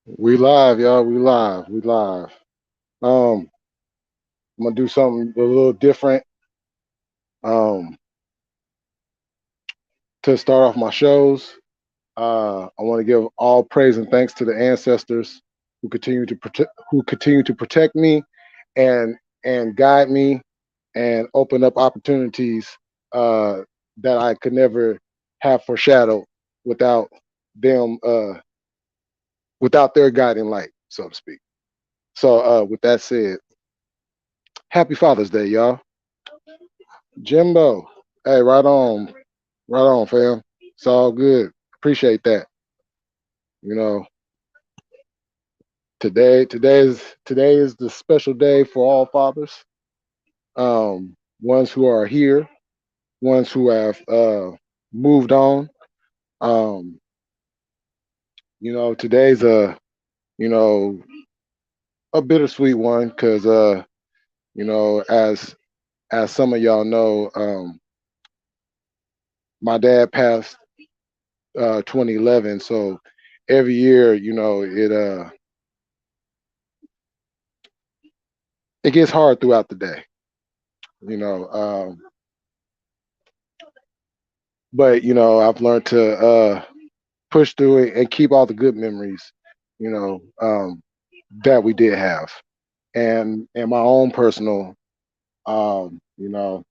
We live, y'all. We live. We live. I'm gonna do something a little different. Um, to start off my shows, I want to give all praise and thanks to the ancestors who continue to protect me and guide me and open up opportunities uh, that I could never have foreshadowed without them without their guiding light, so to speak. So with that said, happy Father's Day, y'all. Jimbo, hey, right on, fam. It's all good. Appreciate that. You know, today is the special day for all fathers. Ones who are here, ones who have moved on. Um, today's you know a bittersweet one because as some of y'all know, my dad passed 2011. So every year, it gets hard throughout the day. You know, but I've learned to push through it and keep all the good memories. You know, that we did have, and my own personal. You know,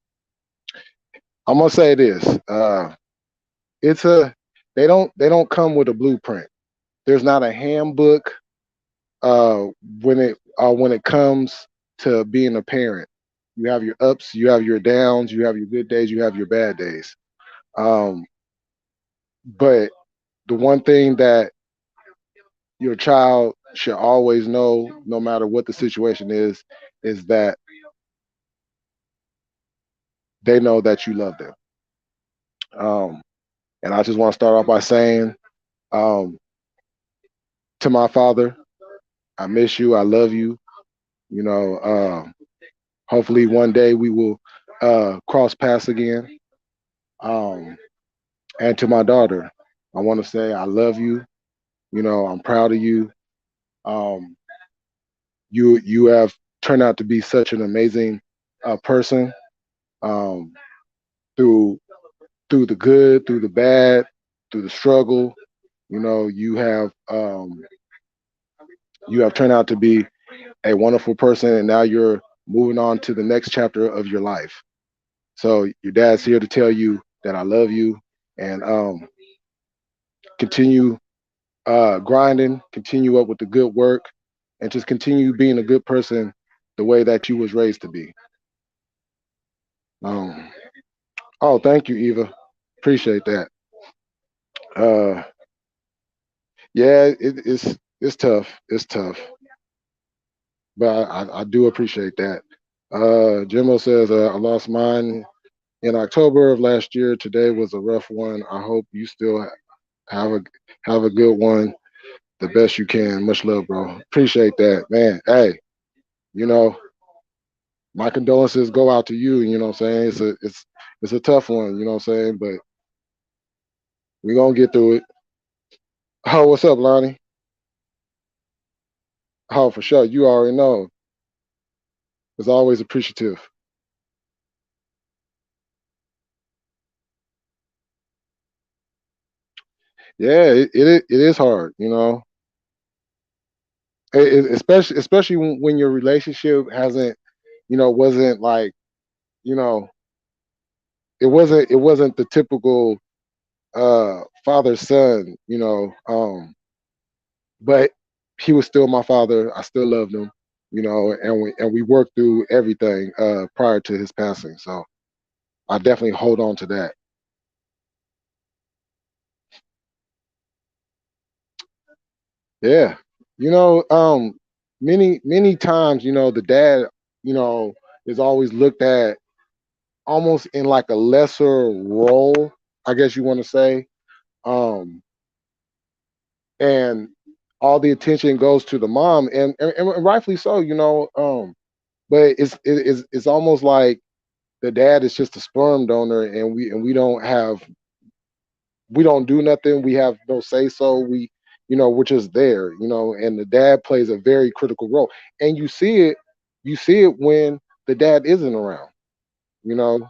I'm gonna say this. It's a they don't come with a blueprint. There's not a handbook uh, when it comes to being a parent. You have your ups, you have your downs, you have your good days, you have your bad days. Um, but the one thing that your child should always know, no matter what the situation is that they know that you love them. Um, and I just want to start off by saying, um, to my father, I miss you, I love you. You know, hopefully one day we will cross paths again. Um, and to my daughter, I want to say I love you. You know, I'm proud of you. Um, you have turned out to be such an amazing person, um, through the good, through the bad, through the struggle. You know, you have turned out to be a wonderful person, and now you're moving on to the next chapter of your life. So your dad's here to tell you that I love you, and continue grinding, continue up with the good work, and just continue being a good person the way that you was raised to be. Um, oh, thank you, Eva. Appreciate that. Uh, yeah, it's tough. It's tough, but I do appreciate that. Jimmo says I lost mine in October of last year. Today was a rough one. I hope you still have a good one, the best you can. Much love, bro. Appreciate that, man. Hey, you know, my condolences go out to you. You know what I'm saying? It's a tough one. You know what I'm saying? But we gonna get through it. Oh, what's up, Lonnie? Oh, for sure. You already know. It's always appreciative. Yeah, it is hard. You know, especially when your relationship hasn't, wasn't like, you know, it wasn't the typical father son. But he was still my father. I still loved him. And we worked through everything prior to his passing. So I definitely hold on to that. Yeah. You know, many times, the dad, you know, is always looked at almost in like a lesser role, I guess you want to say. Um, and all the attention goes to the mom, and rightfully so, but it's almost like the dad is just a sperm donor, and we don't do nothing. We have no say so. which is there, and the dad plays a very critical role. And you see it when the dad isn't around, you know,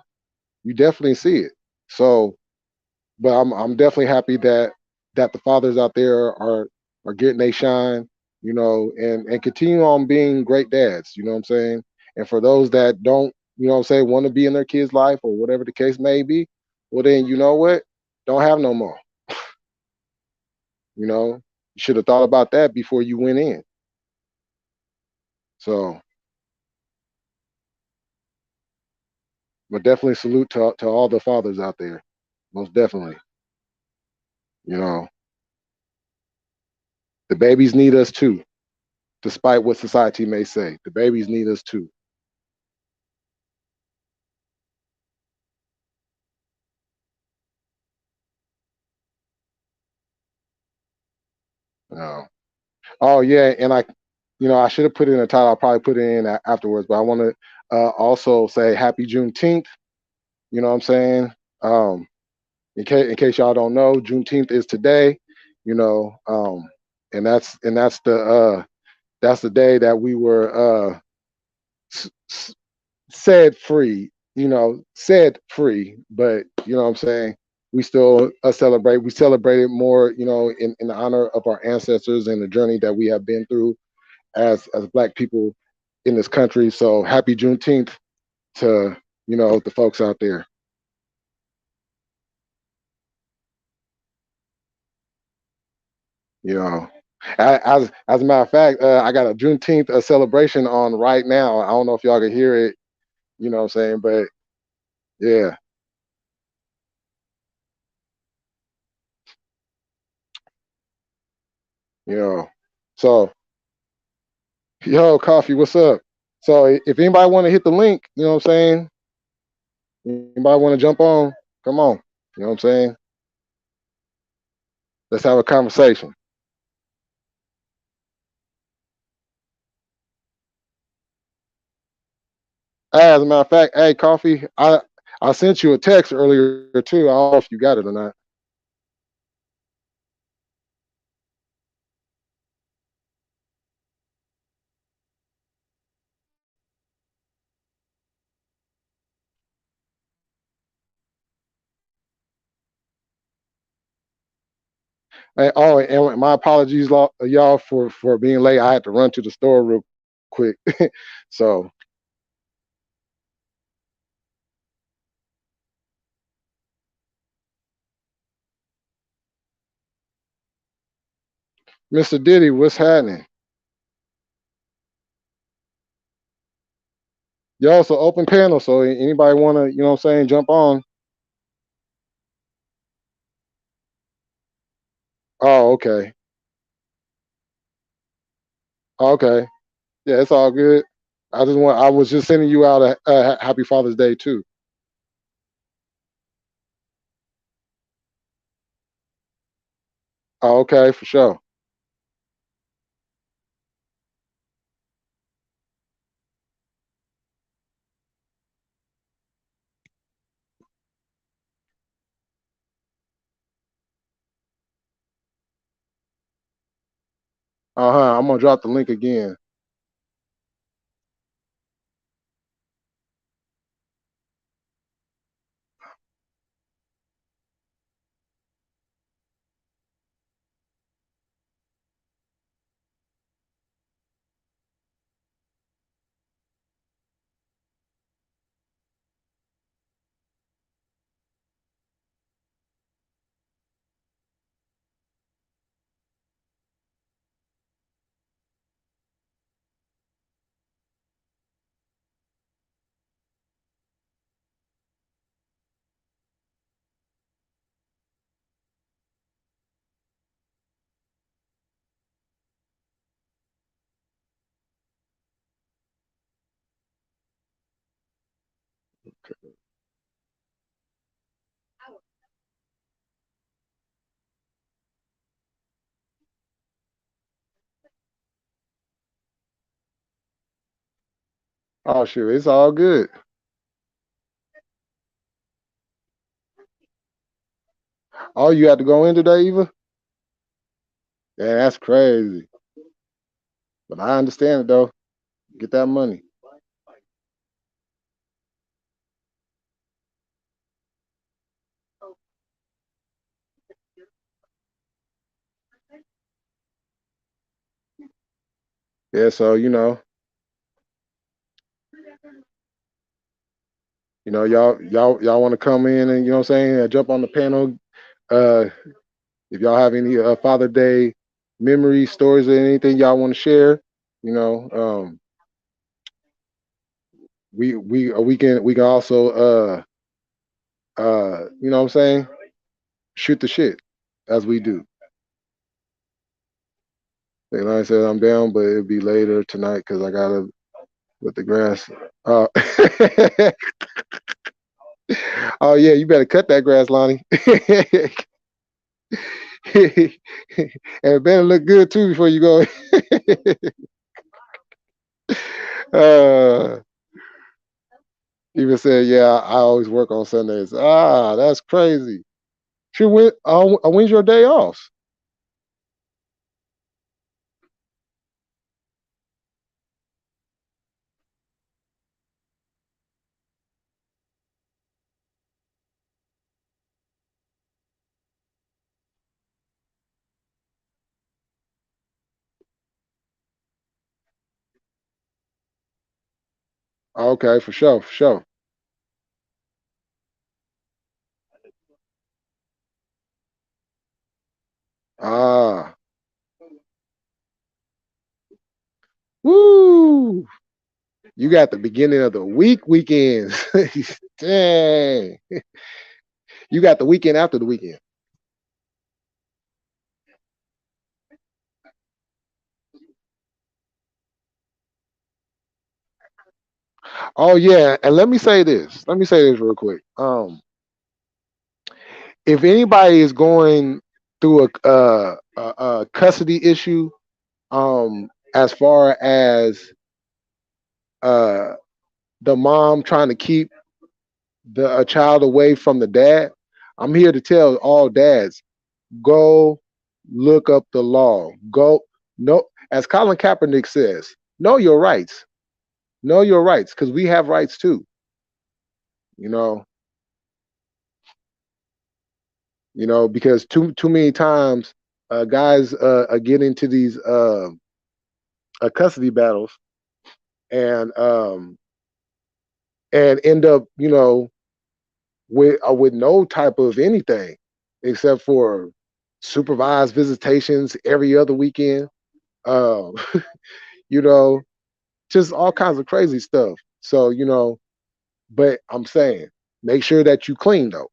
you definitely see it. So, but I'm definitely happy that the fathers out there are getting they shine, and continue on being great dads, you know what I'm saying? And for those that don't, want to be in their kids' life or whatever the case may be, well then you know what? Don't have no more. You know, you should have thought about that before you went in. So, but definitely salute to all the fathers out there. Most definitely. You know, the babies need us too, despite what society may say. The babies need us too. You know. Oh yeah, and I should have put it in the title. I'll probably put it in afterwards, but I want to also say Happy Juneteenth. You know what I'm saying? Um, in case y'all don't know, Juneteenth is today. You know, and that's the day that we were s- s- said free. Said free, but you know what I'm saying. We still celebrate. We celebrate it more, in the honor of our ancestors and the journey that we have been through as Black people in this country. So happy Juneteenth to the folks out there. You know, as a matter of fact, I got a Juneteenth celebration on right now. I don't know if y'all can hear it. You know what I'm saying, but yeah, you know. So yo, coffee, what's up? So if anybody want to hit the link, you know what I'm saying. Anybody want to jump on? Come on. You know what I'm saying. Let's have a conversation. As a matter of fact, hey, coffee, I sent you a text earlier too. I don't know if you got it or not. And my apologies, y'all, for being late. I had to run to the store real quick. So, Mr. Diddy, what's happening? Y'all, so open panel. So anybody want to, what I'm saying, jump on? Oh, okay. Okay. Yeah, it's all good. I was just sending you out a happy Father's Day too. Oh, okay, for sure. I'm gonna drop the link again. Oh shoot, it's all good. Oh, you had to go in today, Eva? Yeah, that's crazy. But I understand it though. Get that money. Yeah, so y'all want to come in and you know what I'm saying, jump on the panel. Uh, if y'all have any Father Day memories, stories, or anything y'all want to share, you know, we can also you know what I'm saying, shoot the shit as we do. Like I said, I'm down, but it'll be later tonight because I gotta with the grass. Uh, oh yeah, you better cut that grass, Lonnie. And it better look good too before you go. uh, even said, yeah, I always work on Sundays. Ah, that's crazy. She went. When's your day off? Okay, for sure, for sure. Ah, woo! You got the beginning of the week weekends. Dang, you got the weekend after the weekend. Oh yeah, and let me say this. Let me say this real quick. If anybody is going through a custody issue, as far as uh, the mom trying to keep the a child away from the dad, I'm here to tell all dads: go look up the law. Go no, as Colin Kaepernick says, know your rights. Know your rights, because we have rights too. You know, because too many times guys get into these custody battles and and end up with no type of anything except for supervised visitations every other weekend. Um, you know, just all kinds of crazy stuff. So but I'm saying, make sure that you clean though.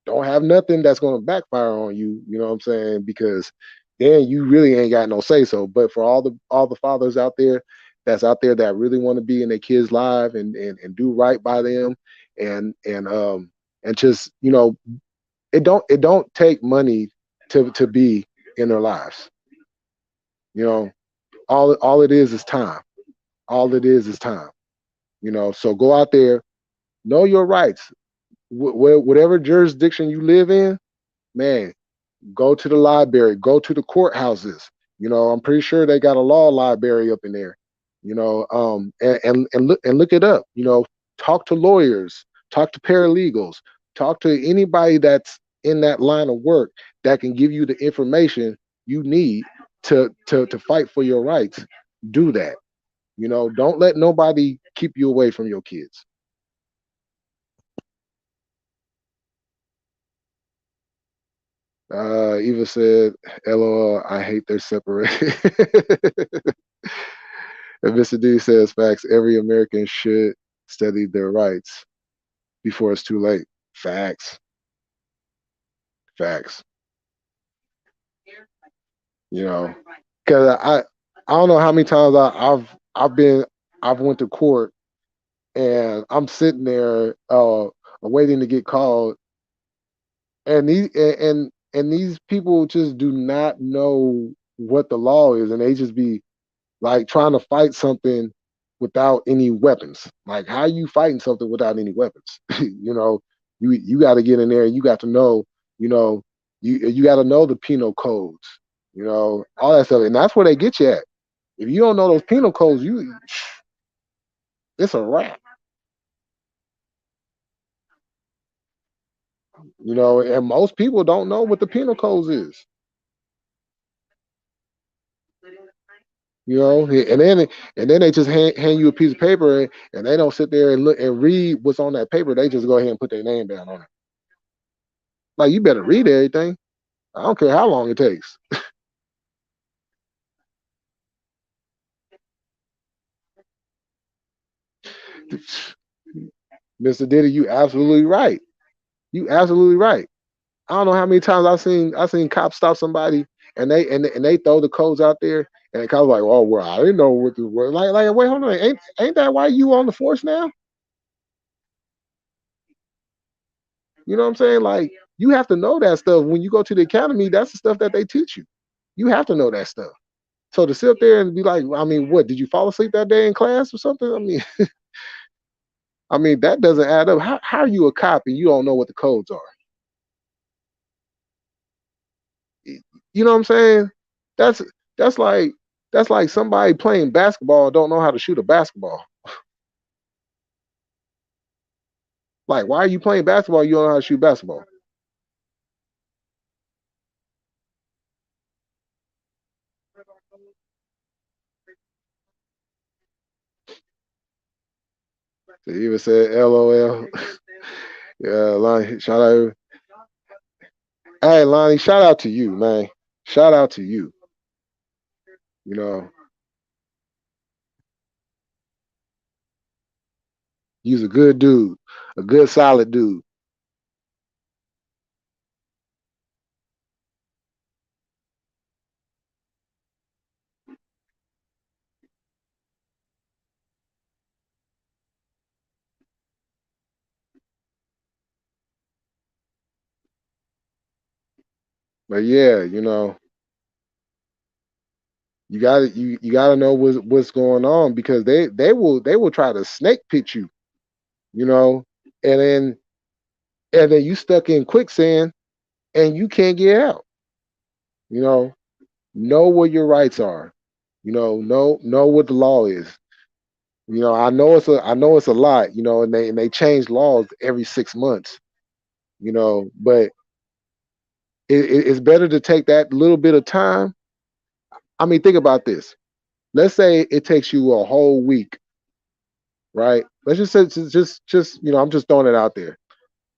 Don't have nothing that's going to backfire on you. You know what I'm saying? Because then you really ain't got no say so. But for all the fathers out there that really want to be in their kids' life and do right by them and just it don't take money to be in their lives. You know, all it is time. All it is time. So go out there, know your rights. Whatever jurisdiction you live in, man, go to the library, go to the courthouses. I'm pretty sure they got a law library up in there. And look it up. Talk to lawyers, talk to paralegals, talk to anybody that's in that line of work that can give you the information you need to fight for your rights. Do that. Don't let nobody keep you away from your kids. Eva said, "LOL, I hate they're separated." And Mr. D says, "Facts. Every American should study their rights before it's too late." Facts. Facts. You know, because I don't know how many times I've went to court and I'm sitting there waiting to get called, and these people just do not know what the law is, and they just be like trying to fight something without any weapons. Like, how you fighting something without any weapons? You got to get in there and you got to know, you know, you got to know the penal codes. all that stuff, and that's where they get you at. If you don't know those penal codes, it's a wrap. And most people don't know what the penal codes is. And then they just hand you a piece of paper, and they don't sit there and look and read what's on that paper. They just go ahead and put their name down on it. Like, you better read everything. I don't care how long it takes. Mr. Diddy, you absolutely right. You absolutely right. I don't know how many times I've seen cops stop somebody, and they throw the codes out there, and the cops like, oh well, I didn't know what the word. Like, wait, hold on, ain't that why you on the force now? You know what I'm saying? Like, you have to know that stuff when you go to the academy. That's the stuff that they teach you. You have to know that stuff. So to sit there and be like, I mean, what, did you fall asleep that day in class or something? I mean, that doesn't add up. How are you a cop and you don't know what the codes are? You know what I'm saying? That's that's like that's like somebody playing basketball don't know how to shoot a basketball. Like, why are you playing basketball? You don't know how to shoot basketball. They even said LOL. Yeah, Lonnie, shout out. Hey, Lonnie, shout out to you, man. Shout out to you. You know, you's a good dude, a good solid dude. But yeah, you gotta know what's going on, because they will try to snake pit you, you know, and then you stuck in quicksand and you can't get out. You know what your rights are. Know what the law is. I know it's a lot, and they change laws every 6 months, but it's better to take that little bit of time. I mean, think about this. Let's say it takes you a whole week, right? Let's just say, just I'm just throwing it out there.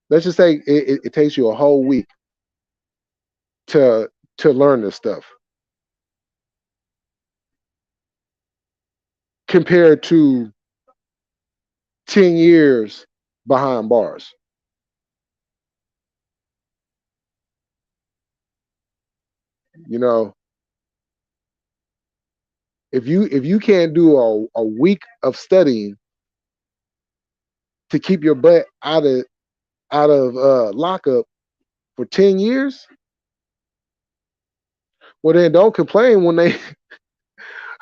Let's just say it takes you a whole week to learn this stuff, compared to 10 years behind bars. You know, if you can't do a week of studying to keep your butt out of lockup for 10 years, well then don't complain when they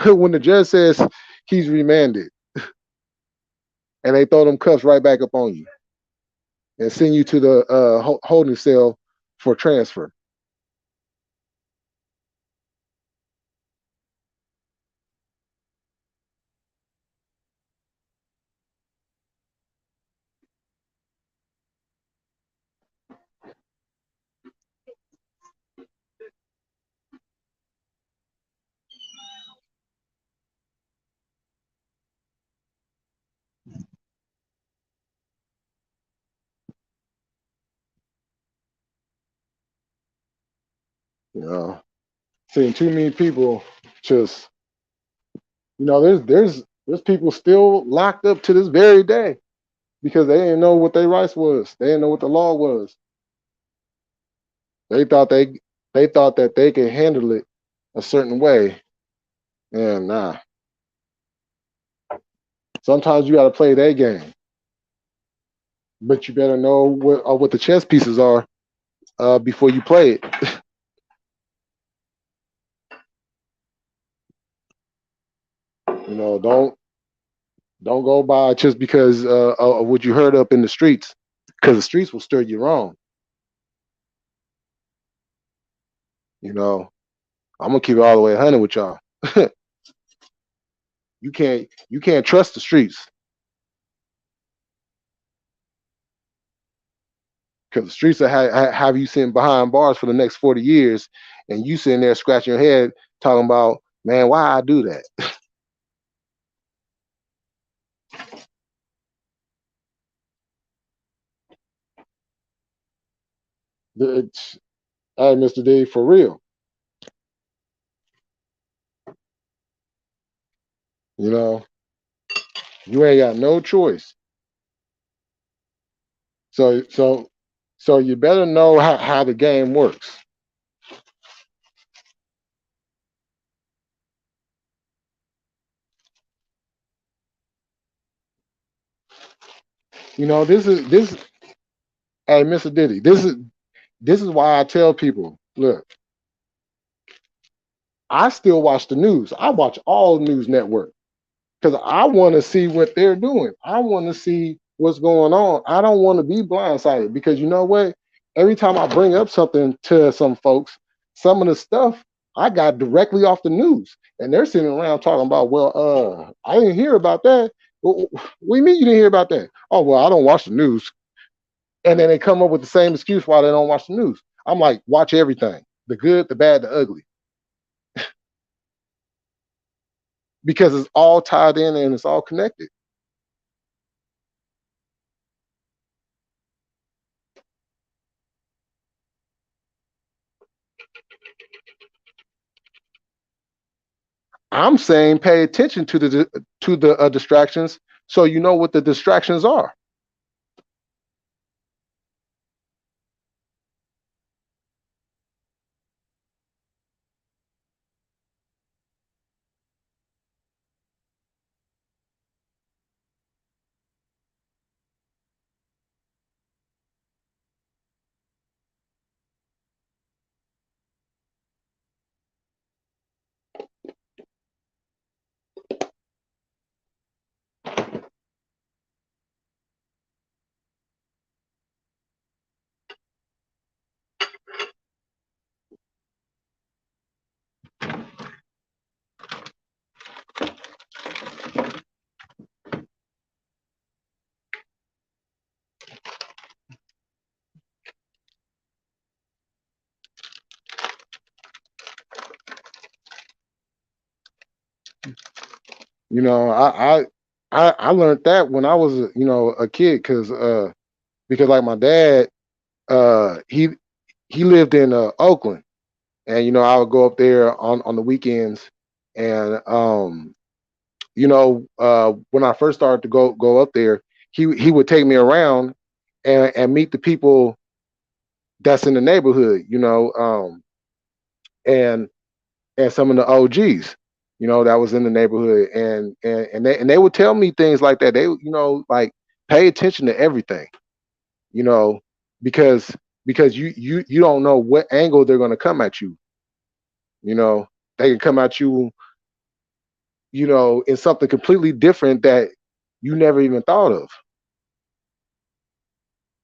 when the judge says he's remanded, and they throw them cuffs right back up on you and send you to the holding cell for transfer. You know, seeing too many people just there's people still locked up to this very day because they didn't know what their rights was. They didn't know what the law was. They thought they thought that they could handle it a certain way, and nah. Sometimes you got to play their game, but you better know what the chess pieces are before you play it. Don't go by just because of what you heard up in the streets, because the streets will steer you wrong. You know, I'm gonna keep it all the way 100 with y'all. You can't trust the streets because the streets will have you sitting behind bars for the next 40 years, and you sitting there scratching your head talking about, man, why I do that? It's, hey, Mr. D, for real. You know, you ain't got no choice. So you better know how the game works. You know, this. Hey, Mr. Diddy, this is why I tell people, look, I still watch the news. I watch all news networks because I want to see what they're doing. I want to see what's going on. I don't want to be blindsided because you know what? Every time I bring up something to some folks, some of the stuff I got directly off the news, and they're sitting around talking about, well, I didn't hear about that. Well, what do you mean you didn't hear about that? Oh, well, I don't watch the news, and then they come up with the same excuse why they don't watch the news. I'm like, watch everything, the good, the bad, the ugly, because it's all tied in and it's all connected. I'm saying pay attention to the distractions so you know what the distractions are. You know, I learned that when I was a kid because like my dad he lived in Oakland, and I would go up there on the weekends, and when I first started to go up there, he would take me around and meet the people that's in the neighborhood, and some of the OGs, that was in the neighborhood, and they would tell me things like that. They, like, pay attention to everything, you know, because you don't know what angle they're gonna come at you. You know, they can come at you, in something completely different that you never even thought of.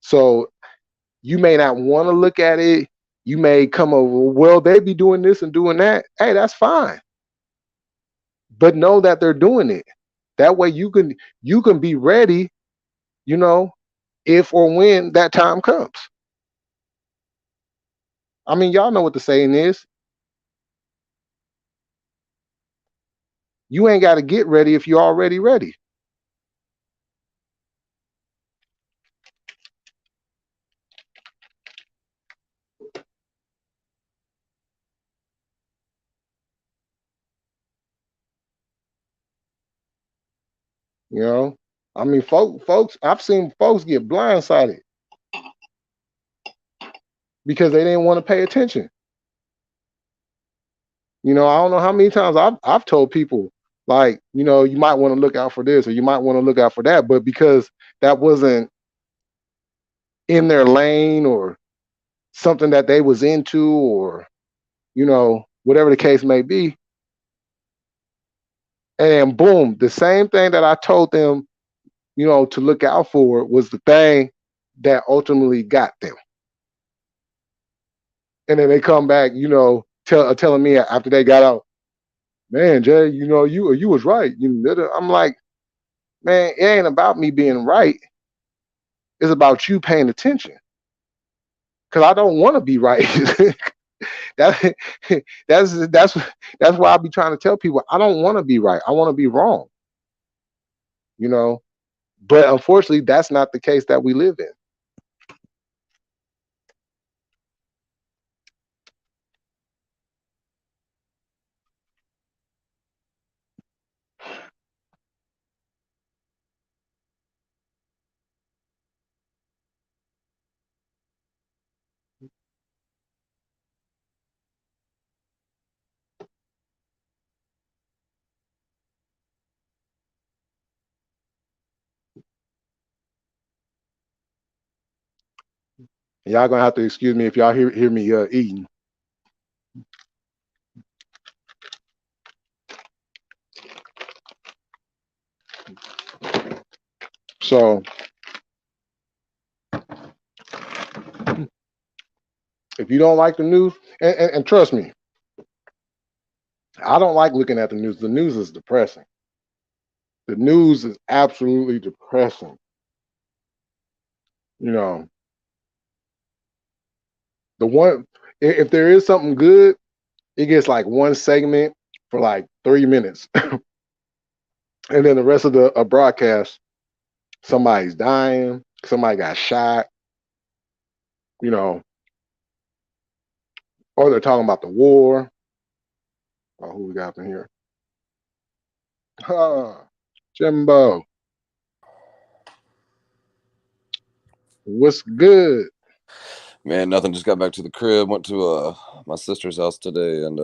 So you may not want to look at it. You may come over, well, they be doing this and doing that. Hey, that's fine. But know that they're doing it. That way you can be ready, you know, if or when that time comes. I mean, y'all know what the saying is. You ain't got to get ready if you're already ready. You know, I mean, folks, I've seen folks get blindsided because they didn't want to pay attention. I don't know how many times I've told people, like, you might want to look out for this or you might want to look out for that, but because that wasn't in their lane or something that they was into, or whatever the case may be, and boom, the same thing that I told them, to look out for was the thing that ultimately got them. And then they come back, telling me after they got out, man, Jay, you was right. I'm like, man, it ain't about me being right. It's about you paying attention. Cause I don't want to be right. that that's why I be trying to tell people I don't want to be right. I want to be wrong. You know, but unfortunately, that's not the case that we live in. Y'all gonna have to excuse me if y'all hear me eating. So if you don't like the news, and trust me, I don't like looking at the news. The news is depressing. The news is absolutely depressing. You know, the one if there is something good, it gets like one segment for like 3 minutes, and then the rest of the broadcast, somebody's dying, somebody got shot, you know, or they're talking about the war. Oh, who we got up in here? Jimbo, what's good? Man, nothing. Just got back to the crib. Went to my sister's house today, and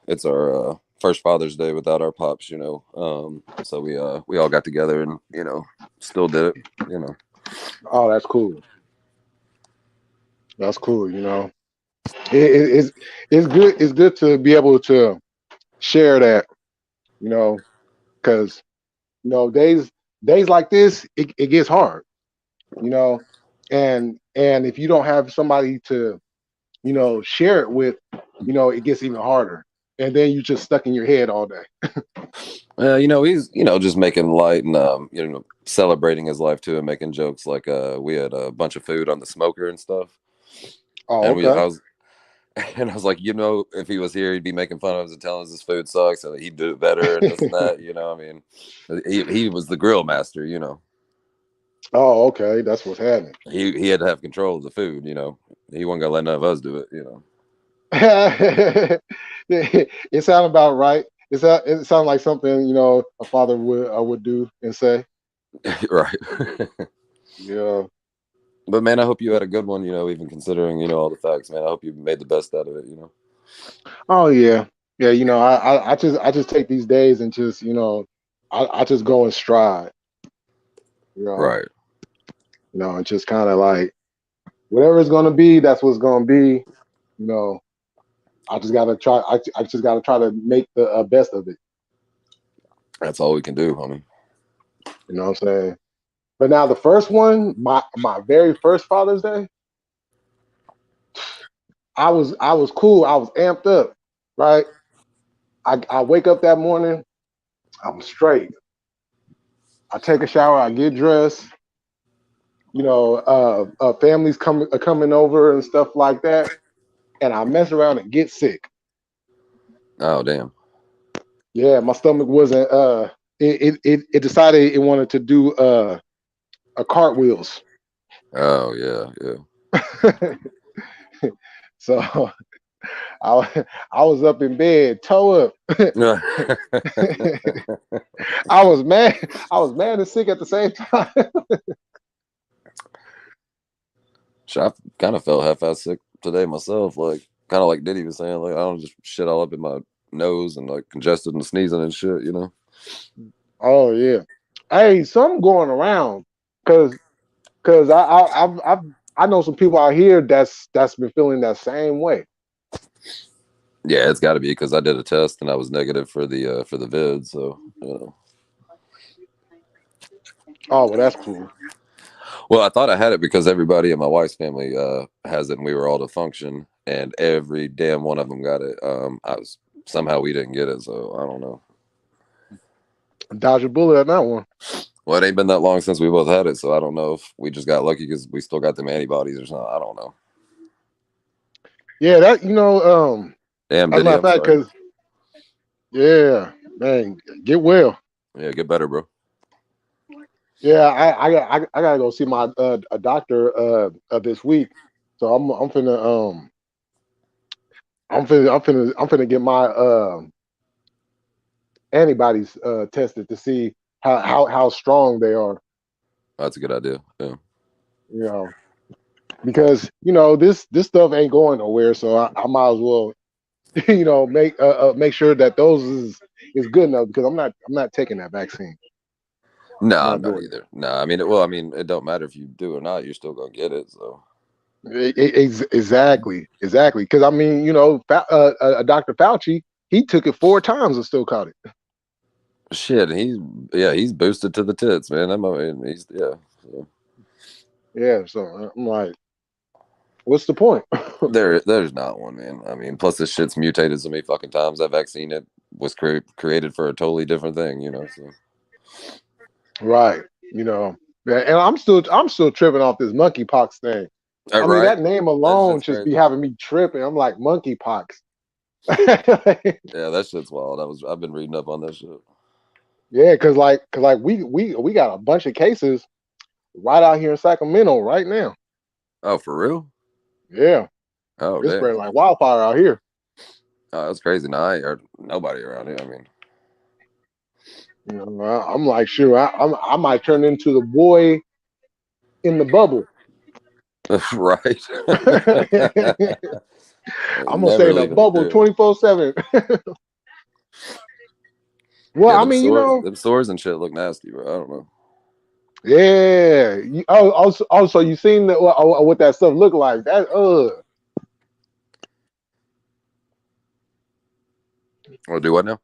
it's our first Father's Day without our pops. So we all got together and still did it. You know. Oh, that's cool. That's cool. It's good. It's good to be able to share that. You know, because days like this, it gets hard. You know, and if you don't have somebody to share it with, it gets even harder. And then you just stuck in your head all day. He's just making light and celebrating his life too, and making jokes. Like we had a bunch of food on the smoker and stuff, Oh, and okay. I was like, if he was here, he'd be making fun of us and telling us his food sucks and he'd do it better and this and that. I mean, he was the grill master. Oh, okay. That's what's happening. He had to have control of the food. He wasn't gonna let none of us do it. It sounded about right. It sounded like something a father would do and say. Right. Yeah. But man, I hope you had a good one. Even considering all the facts, man. I hope you made the best out of it. Oh yeah. Yeah. I just take these days and just I just go in stride. You know. Right. And just kind of like whatever it's gonna be, that's what's gonna be. You know. I just gotta try. I just gotta try to make the best of it. That's all we can do, homie. You know what I'm saying? But now the first one, my very first Father's Day, I was cool. I was amped up, right? I wake up that morning, I'm straight. I take a shower, I get dressed. Families coming over and stuff like that, and I mess around and get sick. Oh damn. Yeah, my stomach wasn't. It decided it wanted to do a cartwheels. Oh yeah, yeah. So I was up in bed, toe up. I was mad. I was mad and sick at the same time. Shit, I kind of felt half-ass sick today myself. Like, kind of like Diddy was saying, like I don't just shit all up in my nose and like congested and sneezing and shit. Oh yeah. Hey, some going around because I know some people out here that's been feeling that same way. Yeah, it's got to be because I did a test and I was negative for the vid. So Oh well, that's cool. well, I thought I had it because everybody in my wife's family has it, and we were all to function. and every damn one of them got it. Somehow we didn't get it, so I don't know. Dodge a bullet on that one. Well, it ain't been that long since we both had it, so I don't know if we just got lucky because we still got them antibodies or something. I don't know. Yeah, that Damn, as a Diddy, matter of I'm fact, sorry. because yeah, man, get well. Yeah, get better, bro. Yeah, I gotta go see my a doctor this week. So I'm finna I'm finna get my antibodies tested to see how strong they are. That's a good idea. Yeah. You know, because this stuff ain't going nowhere. So I might as well make sure that those is good enough because I'm not taking that vaccine. No, I'm I'm not not doing either. No, I mean, well, I mean, it don't matter if you do or not. You're still gonna get it. So it. Exactly. Because I mean, Dr. Fauci, he took it 4 times and still caught it. shit, he's boosted to the tits, man. He's yeah. So. Yeah. So I'm like, what's the point? There's not one, man. I mean, plus this shit's mutated so many fucking times. That vaccine it was created for a totally different thing, you know. So Right. Yeah, and I'm still tripping off this monkeypox thing. I mean, right, that name that alone shit's just be crazy. having me tripping. I'm like monkeypox. Yeah, that shit's wild. I've been reading up on that shit. Yeah, cause like we got a bunch of cases right out here in Sacramento right now. Oh, for real? Yeah, Oh, it's damn. spreading like wildfire out here. Oh, that's crazy. Now I ain't heard nobody around here. I mean, I'm like, sure, I might turn into the boy in the bubble. right. I'm gonna stay Never in a leaving the bubble crib. 24/7. Well, Yeah, I mean, them sores and shit look nasty, bro. I don't know. yeah. Also, you seen what that stuff look like? That Or do what now?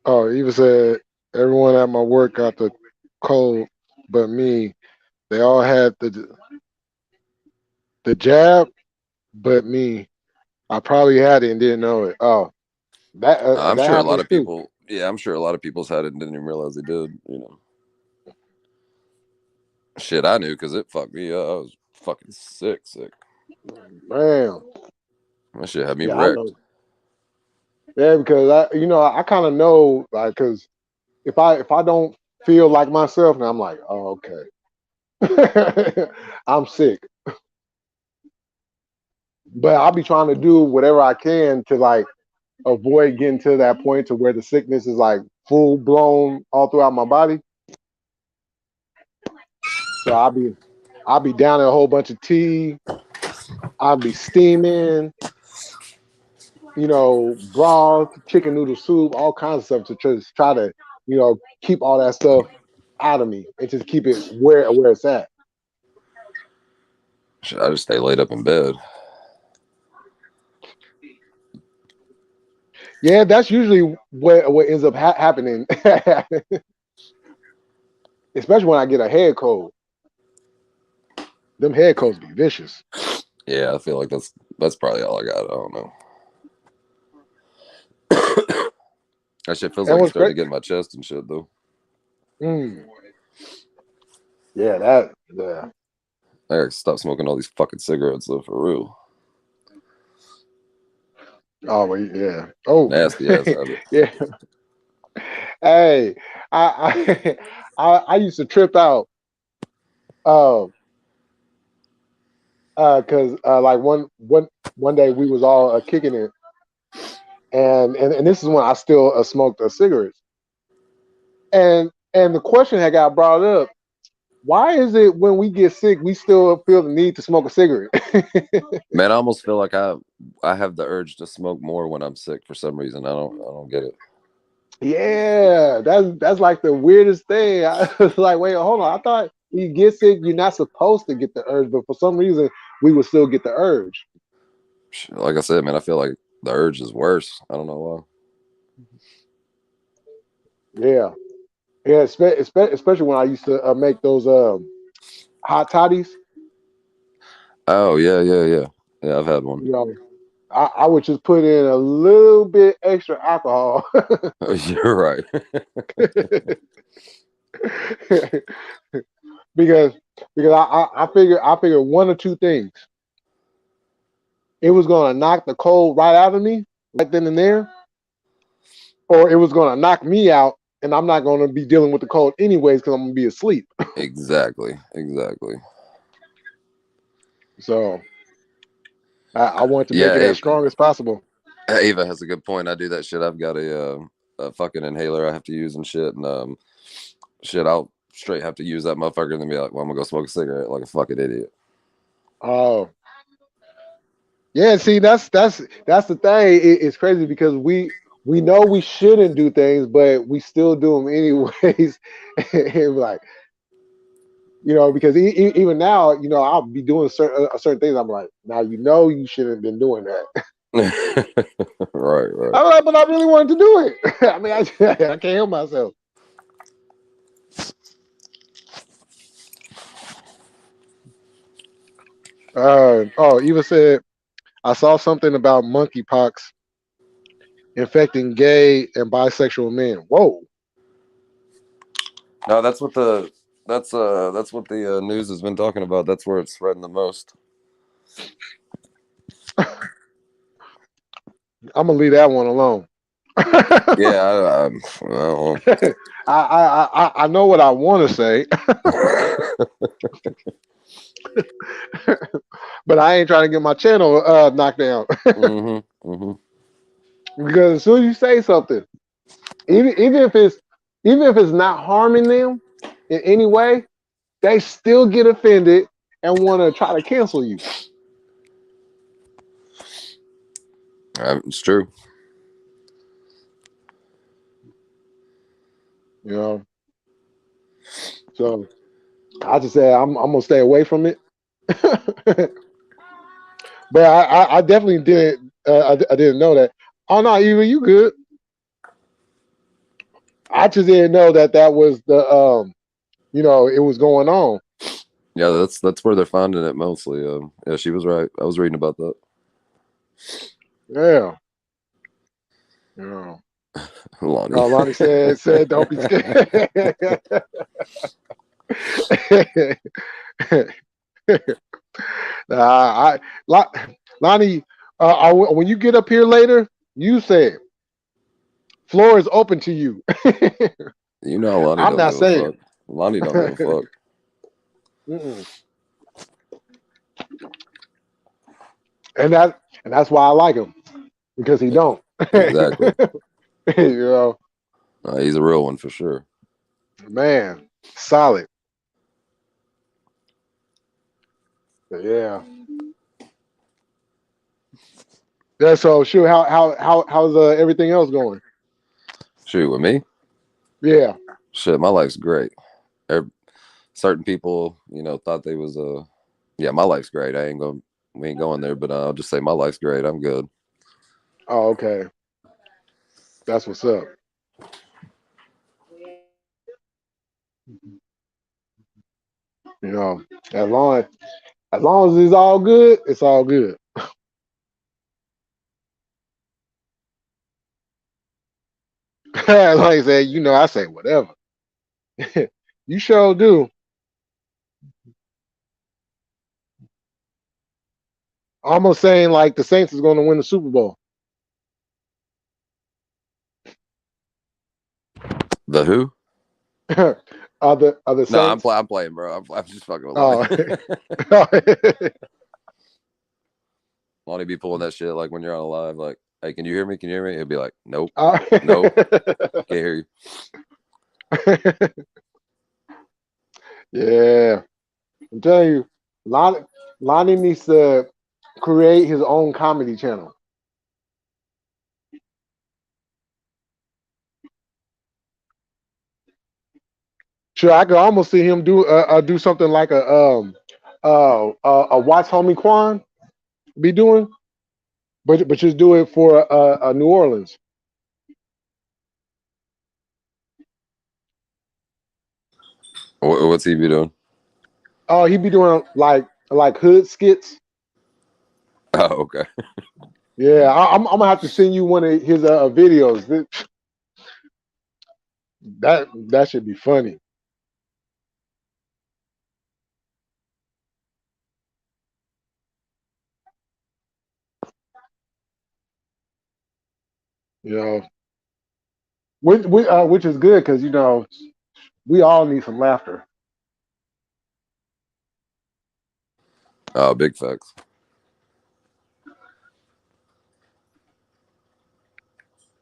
Oh, even said everyone at my work got the cold, but me. They all had the jab, but me. I probably had it and didn't know it. Oh, I'm that sure a lot happens of too. people. Yeah, I'm sure a lot of people's had it and didn't even realize they did. You know, shit, I knew because it fucked me up. I was fucking sick. Man, That shit had me yeah, I wrecked. know. Yeah, because I kind of know, like, because if I don't feel like myself, now I'm like, oh, okay, I'm sick. But I'll be trying to do whatever I can to like avoid getting to that point to where the sickness is like full blown all throughout my body. So I'll be down in a whole bunch of tea. I'll be steaming, broth, chicken noodle soup, all kinds of stuff to just try to, keep all that stuff out of me and just keep it where it's at. Shit, I just stay laid up in bed. Yeah, that's usually what ends up happening, especially when I get a head cold. Them head colds be vicious. Yeah, I feel like that's probably all I got. I don't know. That shit feels And like it's what's starting great? to get in my chest and shit though. Mm, yeah. I gotta stop smoking all these fucking cigarettes though, for real. Oh, well, yeah. Oh, Nasty ass habit. yeah. Hey, I, I used to trip out. Uh, cause like one day we was all kicking it, and this is when I still smoked cigarettes, and the question had got brought up. Why is it when we get sick we still feel the need to smoke a cigarette? Man, I almost feel like I have the urge to smoke more when I'm sick for some reason. I don't get it. Yeah, that's like the weirdest thing. I was like, wait, hold on. I thought you get sick, you're not supposed to get the urge, but for some reason we would still get the urge. Like I said, man, I feel like the urge is worse. I don't know why. Yeah, yeah, especially when I used to make those hot toddies. Oh yeah, yeah, yeah. Yeah, I've had one. You know, I would just put in a little bit extra alcohol. You're right. because I figured one or two things. It was gonna knock the cold right out of me right then and there, or it was gonna knock me out, and I'm not gonna be dealing with the cold anyways because I'm gonna be asleep. Exactly. Exactly. So I wanted to make Yeah, it as strong as possible. Ava has a good point. I do that shit. I've got a fucking inhaler I have to use and shit, and shit, I'll straight have to use that motherfucker and then be like, well, I'm gonna go smoke a cigarette like a fucking idiot. Oh yeah, see that's the thing. It's crazy because we know we shouldn't do things, but we still do them anyways. And like because even now, I'll be doing certain things. I'm like, now you shouldn't have been doing that. Right, right. I'm like, but I really wanted to do it. I mean, I can't help myself. Eva said I saw something about monkeypox infecting gay and bisexual men. Whoa. No, that's what the news has been talking about. That's where it's spreading the most. I'm gonna leave that one alone. Yeah, well, I know what I want to say, but I ain't trying to get my channel knocked down. mm-hmm, mm-hmm. Because as soon as you say something, even if it's not harming them in any way, they still get offended and want to try to cancel you. It's true. You know, so I just said I'm gonna stay away from it. But I definitely didn't. I didn't know that. Oh no, Eva, you good? I just didn't know that was the it was going on. Yeah, that's where they're finding it mostly. Yeah, she was right. I was reading about that. Yeah. Yeah. Lonnie. Oh, Lonnie said don't be scared. I Lonnie, when you get up here later, you say floor is open to you. You know Lonnie I'm don't not give a saying. fuck. Lonnie don't give a fuck. Mm-mm. and that's why I like him because he don't. Exactly. you know, He's a real one for sure. man, solid. Yeah. Yeah. So sure. How's everything else going? Shoot, with me, Yeah. shit, my life's great. Certain people, thought they was yeah, my life's great. We ain't going there, but I'll just say my life's great. I'm good. Oh, okay. That's what's up. You know, as long as long as it's all good, it's all good. Like I said, I say whatever. You sure do. Almost saying like the Saints is going to win the Super Bowl. The who? Other No, Saints. I'm playing, bro. I'm just fucking with Lonnie. Oh, Lonnie be pulling that shit like when you're on a live, like, hey, can you hear me? Can you hear me? He'll be like, nope, uh, nope, can't hear you. yeah, I'm telling you, Lonnie needs to create his own comedy channel. Sure, I could almost see him do something like a Watch Homie Quan be doing, but just do it for New Orleans. What's he be doing? Oh, he be doing like hood skits. Oh, okay. Yeah, I'm gonna have to send you one of his videos. That should be funny. You know, which is good because we all need some laughter. Oh, big facts.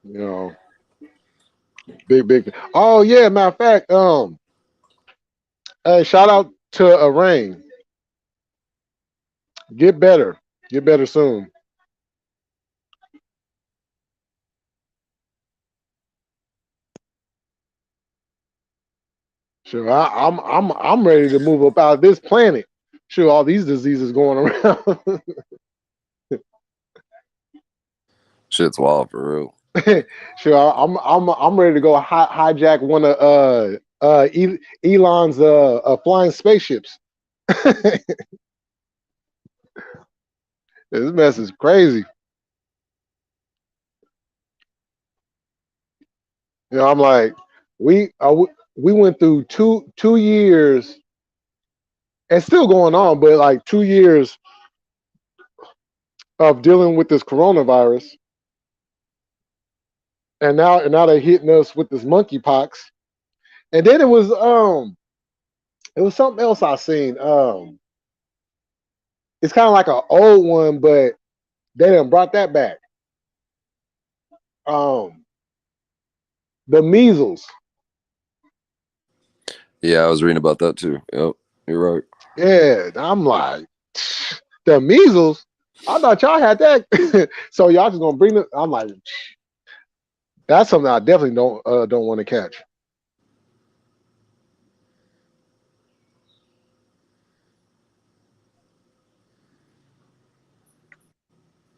You know, big. Oh yeah, matter of fact, hey, shout out to Rain. Get better, get better soon. Sure, I'm ready to move up out of this planet. Sure, all these diseases going around. Shit's wild for real. Sure, I'm ready to go hijack one of Elon's flying spaceships. This mess is crazy. I'm like, we went through two years and still going on, but like 2 years of dealing with this coronavirus, and now they're hitting us with this monkeypox, and then it was something else I seen. It's kind of like an old one, but they done brought that back. Um, the measles. Yeah, I was reading about that too. Yep, you're right. Yeah, I'm like the measles. I thought y'all had that, so y'all just gonna bring it. I'm like, that's something I definitely don't want to catch.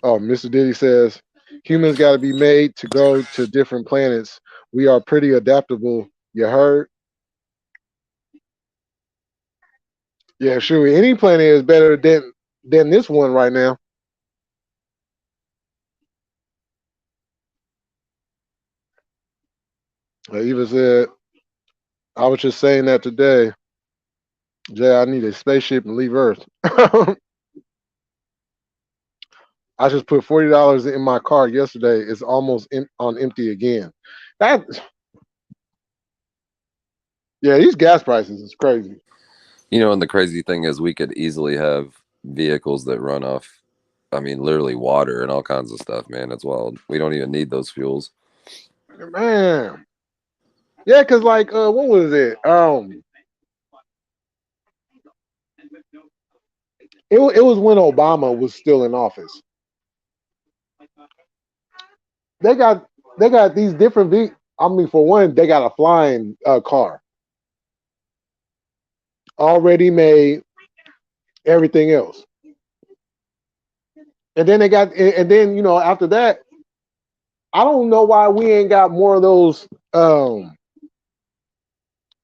Oh, Mr. Diddy says humans got to be made to go to different planets. We are pretty adaptable. You heard? Yeah, sure. Any planet is better than this one right now. Eva said, I was just saying that today. Jay, I need a spaceship and leave Earth. I just put $40 in my car yesterday. It's almost on empty again. That Yeah, these gas prices is crazy. And the crazy thing is, we could easily have vehicles that run off, I mean, literally water and all kinds of stuff, man. It's wild. We don't even need those fuels. Man. Yeah, cause like what was it? It was when Obama was still in office. They got they got these different I mean, for one, they got a flying car already made, everything else, and then and then after that, I don't know why we ain't got more of those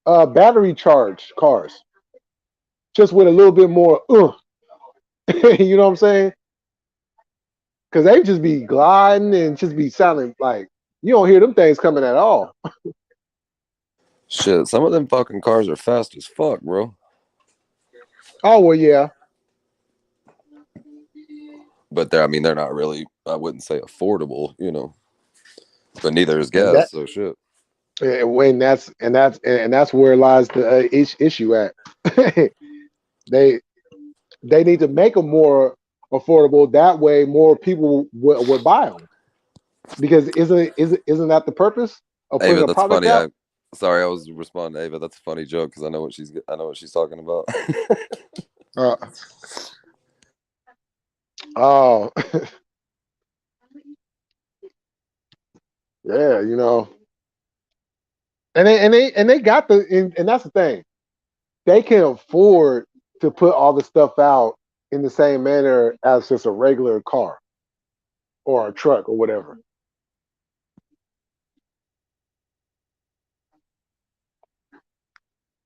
battery charged cars, just with a little bit more. You know what I'm saying? Because they just be gliding and just be sounding like you don't hear them things coming at all. Shit, some of them fucking cars are fast as fuck, bro. Oh well, yeah, But I mean, they're not really, I wouldn't say affordable. But neither is and gas, so shit. when that's where lies the issue at. they they need to make them more affordable. That way, more people would buy them. Because isn't that the purpose of putting Ava, a that's product funny. out? Sorry, I was responding to Ava. That's a funny joke because I know what she's talking about. Uh, oh, yeah, and they got and that's the thing. They can afford to put all the stuff out in the same manner as just a regular car or a truck or whatever.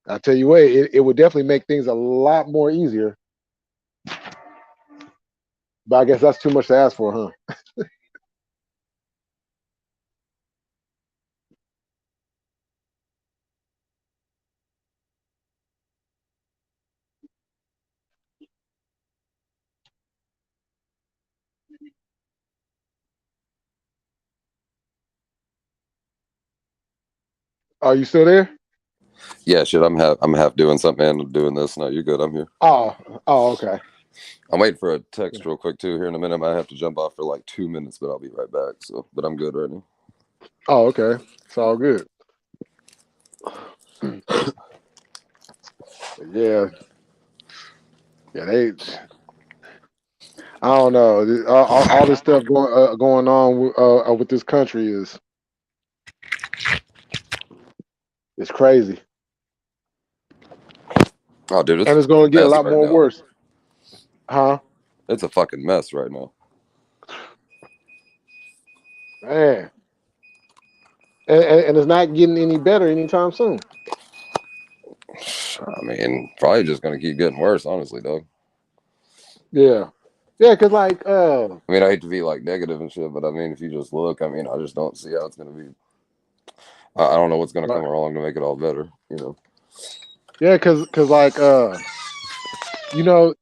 I tell you what, it would definitely make things a lot more easier. But I guess that's too much to ask for, huh? Are you still there? Yeah, shit. I'm half doing something and doing this. No, you're good. I'm here. Oh, oh, okay. I'm waiting for a text real quick too. Here in a minute, I might have to jump off for like 2 minutes, but I'll be right back. So, but I'm good right now. Oh, okay. It's all good. Yeah, yeah. I don't know. All this stuff going on with this country is crazy, Oh, dude, it's and a it's going to get a mess lot right more now. worse, huh? It's a fucking mess right now. Man, and it's not getting any better anytime soon. I mean, probably just gonna keep getting worse, honestly, dog. Yeah, yeah. Cause like, I mean, I hate to be like negative and shit, but I mean, if you just look, I mean, I just don't see how it's gonna be. I don't know what's gonna come right. along to make it all better. You know. Yeah, cause like, you know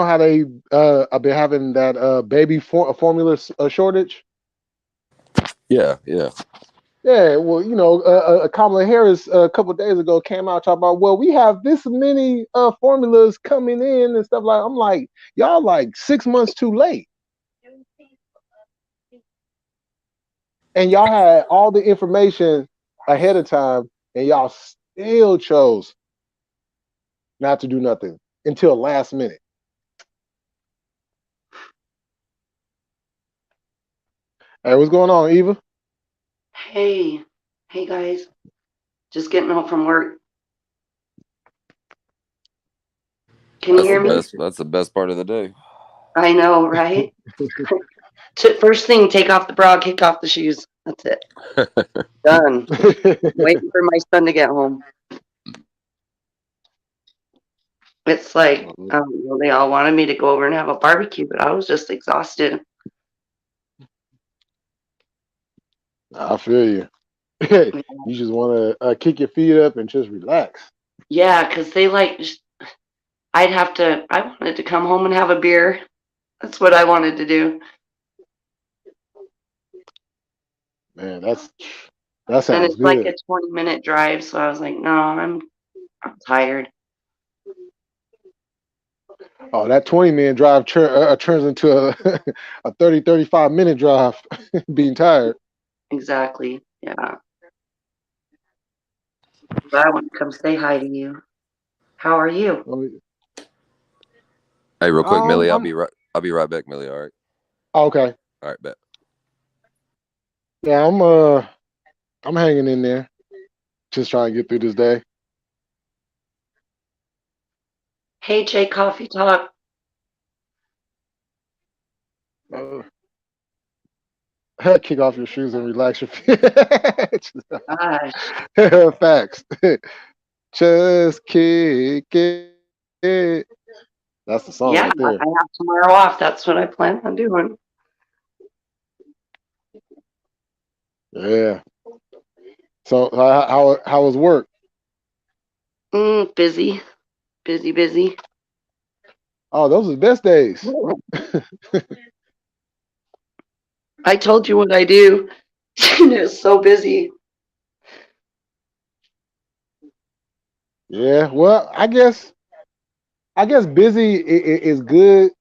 how they have been having that baby formula shortage. Yeah, yeah. Yeah, well, Kamala Harris a couple of days ago came out talking about, well, we have this many formulas coming in and stuff like. I'm like, y'all like 6 months too late, and y'all had all the information ahead of time, and y'all still chose not to do nothing until last minute. Hey, what's going on, Eva? Hey, hey guys, just getting home from work. Can you That's the hear Okay. me? best. That's the best part of the day. I know, right? First thing, take off the bra, kick off the shoes. That's it. Done. Waiting for my son to get home. It's like, they all wanted me to go over and have a barbecue, but I was just exhausted. I feel you. You just want to kick your feet up and just relax. Yeah, because I wanted to come home and have a beer. That's what I wanted to do. Man, that And sounds it's like good. a 20-minute drive, so I was like, no, I'm tired. Oh, that 20-minute drive turns into a 35 minute drive being tired. Exactly. Yeah. But I want to come say hi to you. How are you? Hey, real quick, Millie. I'll I'm be right. I'll be right back, Millie. All right. okay. All right, bet. Yeah, I'm hanging in there, just trying to get through this day. Hey, Jay, Coffee Talk. Uh, Kick off your shoes and relax your feet. Gosh. Facts. Just kick it. That's the song right Yeah, there. I have tomorrow off. That's what I plan on doing. Yeah. So how was work? Busy, busy, busy. Oh, those are the best days. I told you what I do. It's so busy. Yeah. Well, I guess busy is good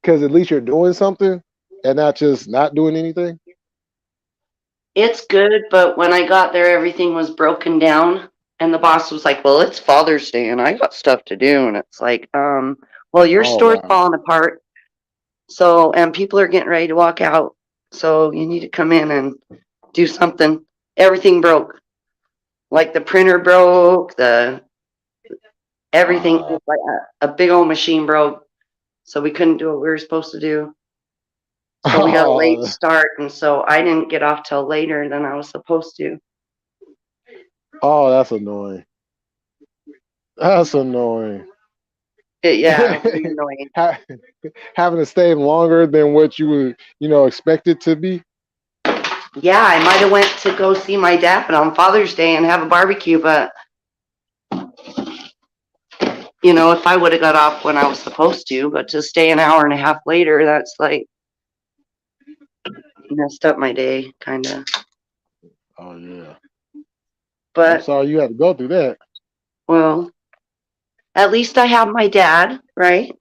because at least you're doing something and not just not doing anything. It's good, but when I got there, everything was broken down. And the boss was like, well, it's Father's Day and I got stuff to do. And it's like, well, your Oh store's wow. falling apart. So, and people are getting ready to walk out. So you need to come in and do something. Everything broke. Like the printer broke, the everything, Wow. like a big old machine broke. So we couldn't do what we were supposed to do. So we got a late Oh, start. And so I didn't get off till later than I was supposed to. oh, that's annoying. That's annoying. Yeah, very annoying. Ha- Having to stay longer than what you would, expected to be. Yeah, I might have went to go see my dad on Father's Day and have a barbecue, but if I would have got off when I was supposed to, but to stay an hour and a half later, that's like messed up my day, kind of. Oh yeah. I'm But sorry you had to go through that. well, at least I have my dad, right?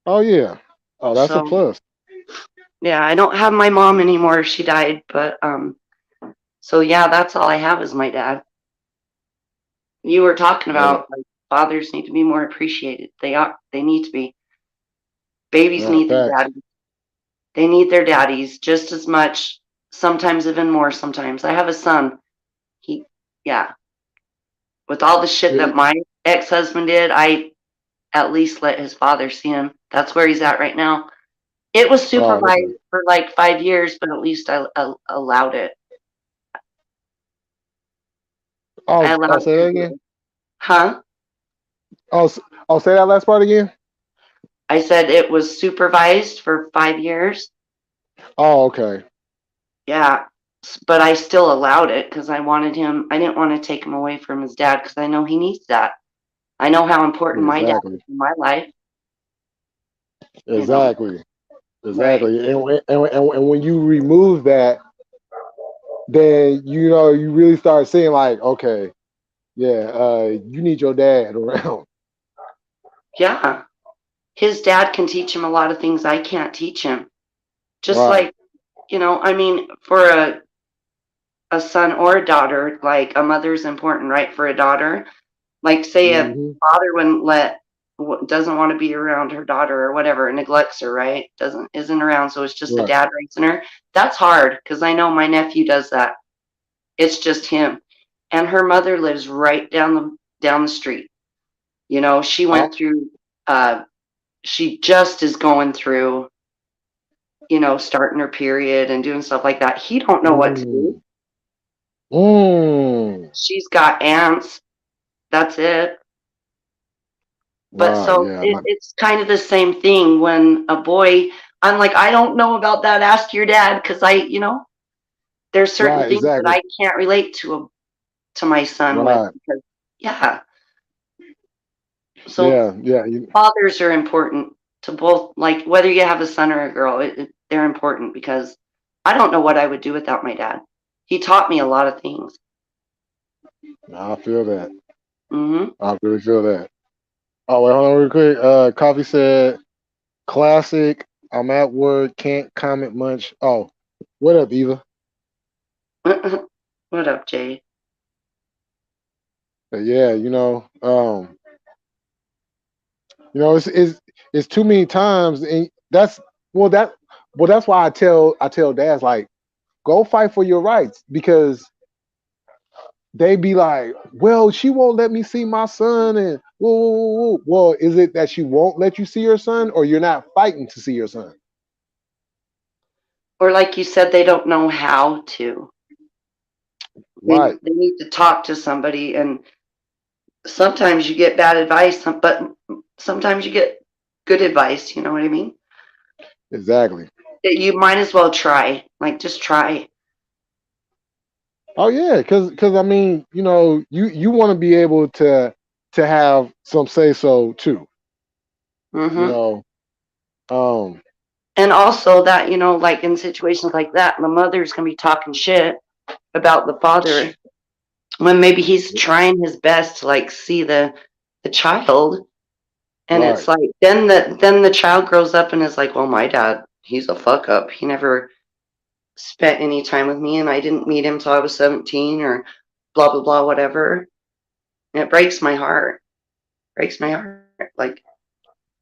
Oh yeah. Oh, that's a So plus. yeah, I don't have my mom anymore. She died, but so yeah, that's all I have is my dad. You were talking Yeah. about like fathers need to be more appreciated. They need to be. Babies Yeah. need their Facts. daddies. They need their daddies just as much, sometimes even more sometimes. I have a son. He yeah, with all the shit Yeah, that my ex-husband did, I at least let his father see him. That's where he's at right now. It was oh, okay. supervised for like 5 years, but at least I allowed it. I I'll allowed say it that to do again. it. Huh? I'll say that last part again. I said it was supervised for 5 years. Oh, okay. Yeah, but I still allowed it because I wanted him. I didn't want to take him away from his dad because I know he needs that. I know how important my dad is Exactly. in my life. You know, Exactly. right? Exactly. And when you remove that, then you really start seeing like, okay, yeah, you need your dad around. Yeah, his dad can teach him a lot of things I can't teach him. Just Right. like I mean, for a son or a daughter, like a mother's important, right? For a daughter, like say a Hmm. father wouldn't let doesn't want to be around her daughter or whatever, neglects her, right? Doesn't isn't around, so it's just the Right. dad raising her. That's hard because I know my nephew does that. It's just him, and her mother lives right down the street. She Oh, went through. She just is going through. Starting her period and doing stuff like that. He don't know what to do. mm, mm. She's got aunts. That's it. But Right. so Yeah. it's kind of the same thing when a boy, I'm like, I don't know about that. Ask your dad because there's certain Right. things that Exactly. I can't relate to my son with Right. because yeah. So Yeah. Yeah. fathers are important to both, like whether you have a son or a girl, they're important because I don't know what I would do without my dad. He taught me a lot of things. I feel that. Hmm. I really feel that. Oh, wait, hold on real quick. Coffee said, classic. I'm at work, can't comment much. Oh, what up, Eva? What up, Jay? But yeah, it's too many times, and well that that's why I tell dads like, go fight for your rights because they be like, well, she won't let me see my son, and whoa, whoa, whoa, whoa. Well, is it that she won't let you see your son, or you're not fighting to see your son? Or like you said, they don't know how to. They Right, they need to talk to somebody, and sometimes you get bad advice, but sometimes you get good advice. You know what I mean? exactly. You might as well try. Like just try. Oh yeah, because I mean, you want to be able to have some say so too. You Hmm. know, um, And also that like in situations like that, the mother's gonna be talking shit about the father when maybe he's trying his best to like see the child. And right. it's like then the child grows up and is like, well, my dad, he's a fuck up. He never spent any time with me, and I didn't meet him till I was 17, or blah blah blah, whatever. And it breaks my heart. Breaks my heart. Like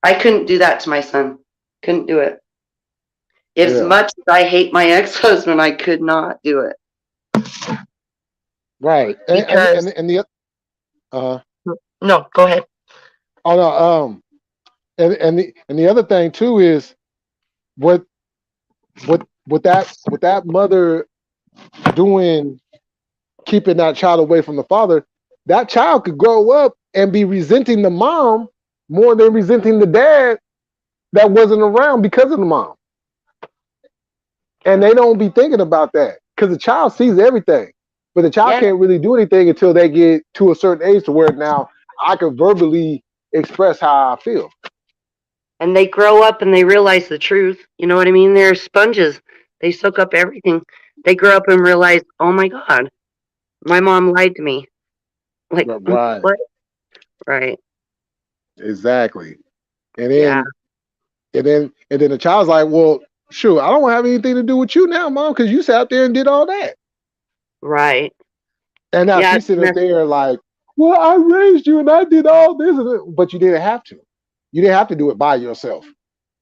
I couldn't do that to my son. Couldn't do it. As Yeah, much as I hate my ex-husband, I could not do it right. because And the uh no, go ahead. oh no and the other thing too is what with that mother doing, keeping that child away from the father, that child could grow up and be resenting the mom more than resenting the dad that wasn't around because of the mom. And they don't be thinking about that because the child sees everything, but the child Yeah. can't really do anything until they get to a certain age to where now I can verbally express how I feel. And they grow up and they realize the truth. You know what I mean? They're sponges. They soak up everything. They grow up and realize, oh my God, my mom lied to me. Like, Right. what? Right. Exactly. And Yeah. then the child's like, well, sure, I don't have anything to do with you now, mom, because you sat up there and did all that. Right. And now Yeah. she's sitting up there like, well, I raised you and I did all this, but you didn't have to. You didn't have to do it by yourself.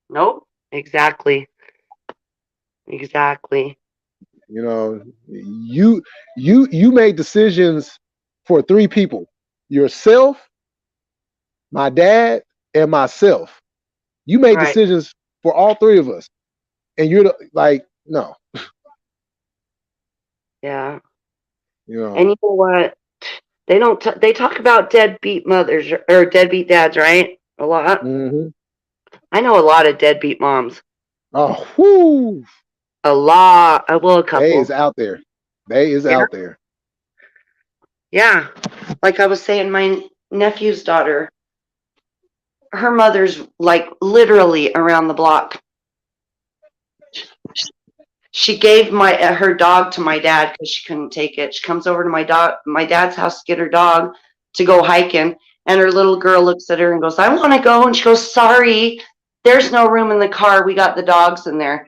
Nope. Exactly. Exactly. You know, you made decisions for three people: yourself, my dad, and myself. You made Right. decisions for all three of us, and you're like, no, Yeah. you know. And you know what? They don't. They talk about deadbeat mothers or deadbeat dads, right? A lot. Mm-hmm. I know a lot of deadbeat moms. Oh, whoo, A lot. Well, a they is couple. out there. They is Yeah. out there. Yeah. Like I was saying, my nephew's daughter, her mother's like literally around the block. She gave her dog to my dad because she couldn't take it. She comes over to my dad's house to get her dog to go hiking, and her little girl looks at her and goes, "I want to go," and she goes, "Sorry, there's no room in the car. We got the dogs in there."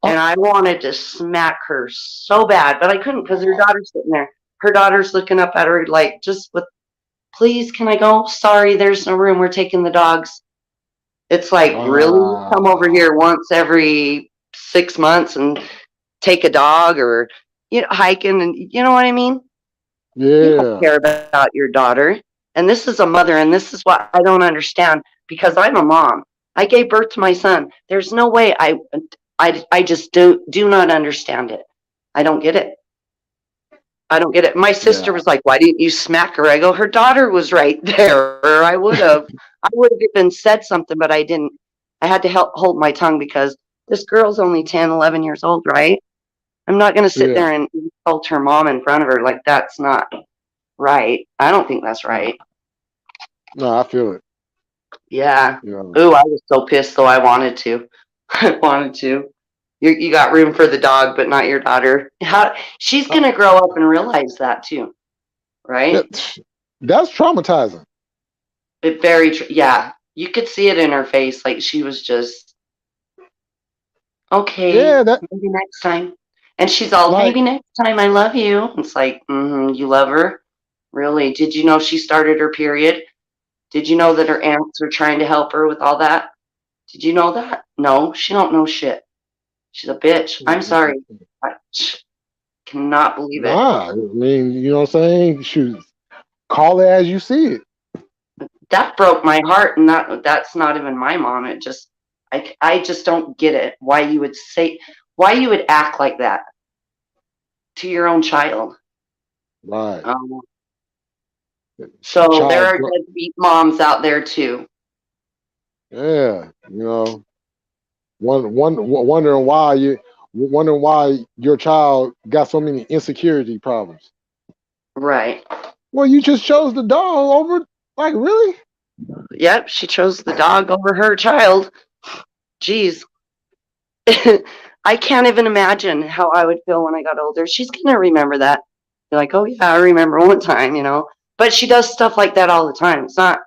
Oh, And I wanted to smack her so bad, but I couldn't because her daughter's sitting there. Her daughter's looking up at her like, just with, "Please, can I go? Sorry, there's no room. We're taking the dogs." It's like, really? You come over wow. here once every 6 months and take a dog or, hiking, and you know what I mean? You don't Yeah. care about your daughter. And this is a mother, and this is what I don't understand because I'm a mom. I gave birth to my son. There's no way I just do not understand it. I don't get it. I don't get it. My sister Yeah. was like, "Why didn't you smack her?" I go, "Her daughter was right there. Or I would have. I would have even said something, but I didn't. I had to hold my tongue because this girl's only 10, 11 years old, right? I'm not going to sit Yeah. there and insult her mom in front of her. Like, that's not right. I don't think that's right. No, I feel it. Yeah. You know. Ooh, I was so pissed, though. I wanted to. I wanted to. You got room for the dog, but not your daughter. She's Uh, going to grow up and realize that, too, right? that's traumatizing. Yeah, you could see it in her face. Like she was just, okay, Yeah, that maybe next time. And she's all, like "Maybe next time, I love you." It's like, you love her? Really? Did you know she started her period? Did you know that her aunts are trying to help her with all that? Did you know that? No, she don't know shit. She's a bitch. I'm sorry. I cannot believe it. nah. I mean, you know what I'm saying? Shoot, call it as you see it. That broke my heart, and that's not even my mom. It just, I just don't get it. Why you would act like that to your own child. Right. Um, so there Child. are deadbeat moms out there too. Yeah. You know, wondering why your child got so many insecurity problems. Right. Well, you just chose the dog over. Like, really? Yep, she chose the dog over her child. Jeez. I can't even imagine how I would feel when I got older. She's gonna remember that. Be like, "Oh yeah, I remember one time." But she does stuff like that all the time. It's not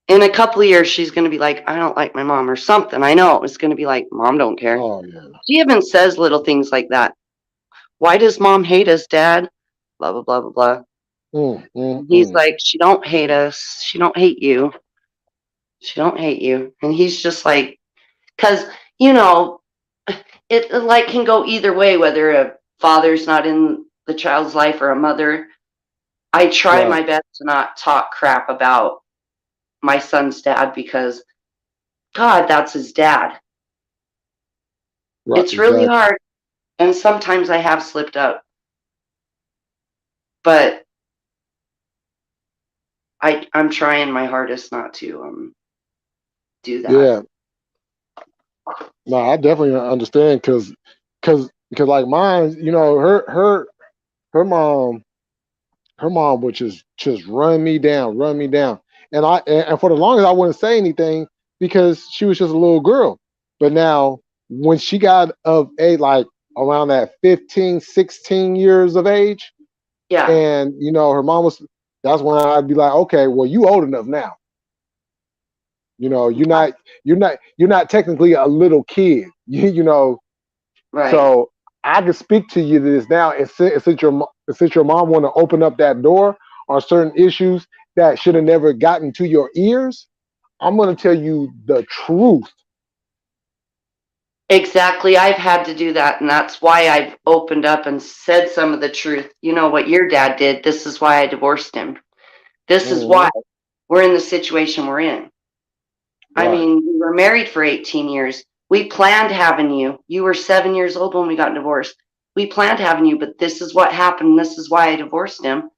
in a couple of years she's gonna be like, "I don't like my mom," or something. I know it's gonna be like, "Mom don't care." Oh yeah. She even says little things like that. "Why does mom hate us, dad?" Blah blah blah blah blah. He's Mm. like, "She don't hate us. She don't hate you. She don't hate you." And he's just like, because you know, it like can go either way, whether a father's not in the child's life or a mother. I try Right. my best to not talk crap about my son's dad because God, that's his dad. Right. It's really Exactly. hard, and sometimes I have slipped up, but I'm trying my hardest not to do that. Yeah. No, I definitely understand because like mine, you know, her mom would just run me down, and for the longest I wouldn't say anything because she was just a little girl. But now when she got of age, like around that 15, 16 years of age, Yeah, and you know her mom was, that's when I'd be like, okay, well you old enough now. You know, you're not technically a little kid. You know, right. so I can speak to you this now, and since your mom want to open up that door on certain issues that should have never gotten to your ears, I'm going to tell you the truth. Exactly. I've had to do that, and that's why I've opened up and said some of the truth. You know what your dad did. This is why I divorced him. This is why Hmm. we're in the situation we're in. I Right, mean, we were married for 18 years. We planned having you. You were 7 years old when we got divorced. We planned having you, but this is what happened. This is why I divorced him.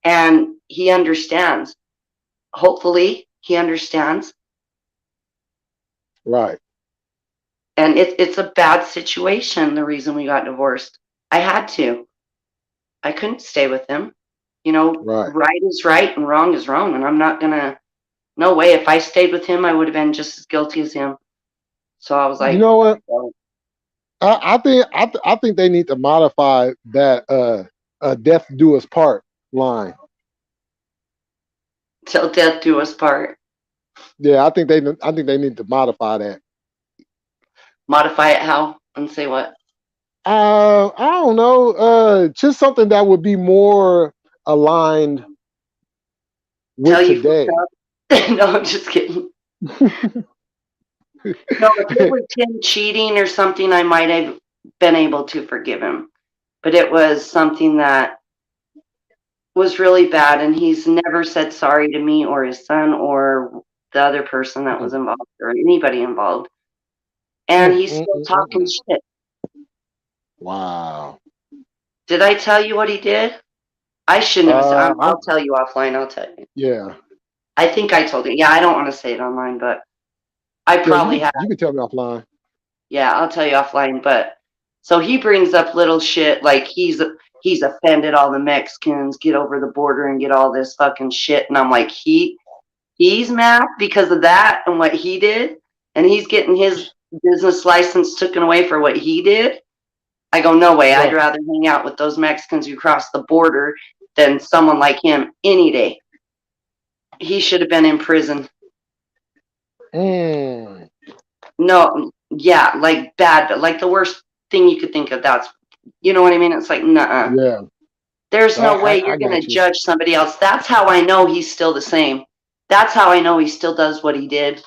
And he understands. Hopefully, he understands. right, And it's a bad situation, the reason we got divorced. I had to. I couldn't stay with him. You know, right. right is right and wrong is wrong. And I'm not going to, no way. If I stayed with him, I would have been just as guilty as him. So I was You like, know what? I think they need to modify that "death do us part" line. till death do us part. Yeah, I think they need to modify that. Modify it how? And say what? I don't know. Just something that would be more aligned Tell with you fucked today. up? No, I'm just kidding. No, if it was him cheating or something, I might have been able to forgive him. But it was something that was really bad, and he's never said sorry to me or his son or the other person that was involved or anybody involved. And he's still talking Mm. shit. Wow. Did I tell you what he did? I shouldn't have. I'm I'll tell you offline. I'll tell you. yeah. I think I told you. Yeah, I don't want to say it online, but I Yeah, probably have. you can tell me offline. Yeah, I'll tell you offline. But so he brings up little shit like he's offended all the Mexicans, get over the border and get all this fucking shit. And I'm like, he's mad because of that and what he did, and he's getting his business license taken away for what he did. I go, no way. I'd Right. rather hang out with those Mexicans who crossed the border than someone like him any day. He should have been in prison. Mm. No, yeah, like bad, but like the worst thing you could think of. That's, you know what I mean? It's like, nah, Yeah. there's no way I you're going got to you. judge somebody else. That's how I know he's still the same. That's how I know he still does what he did.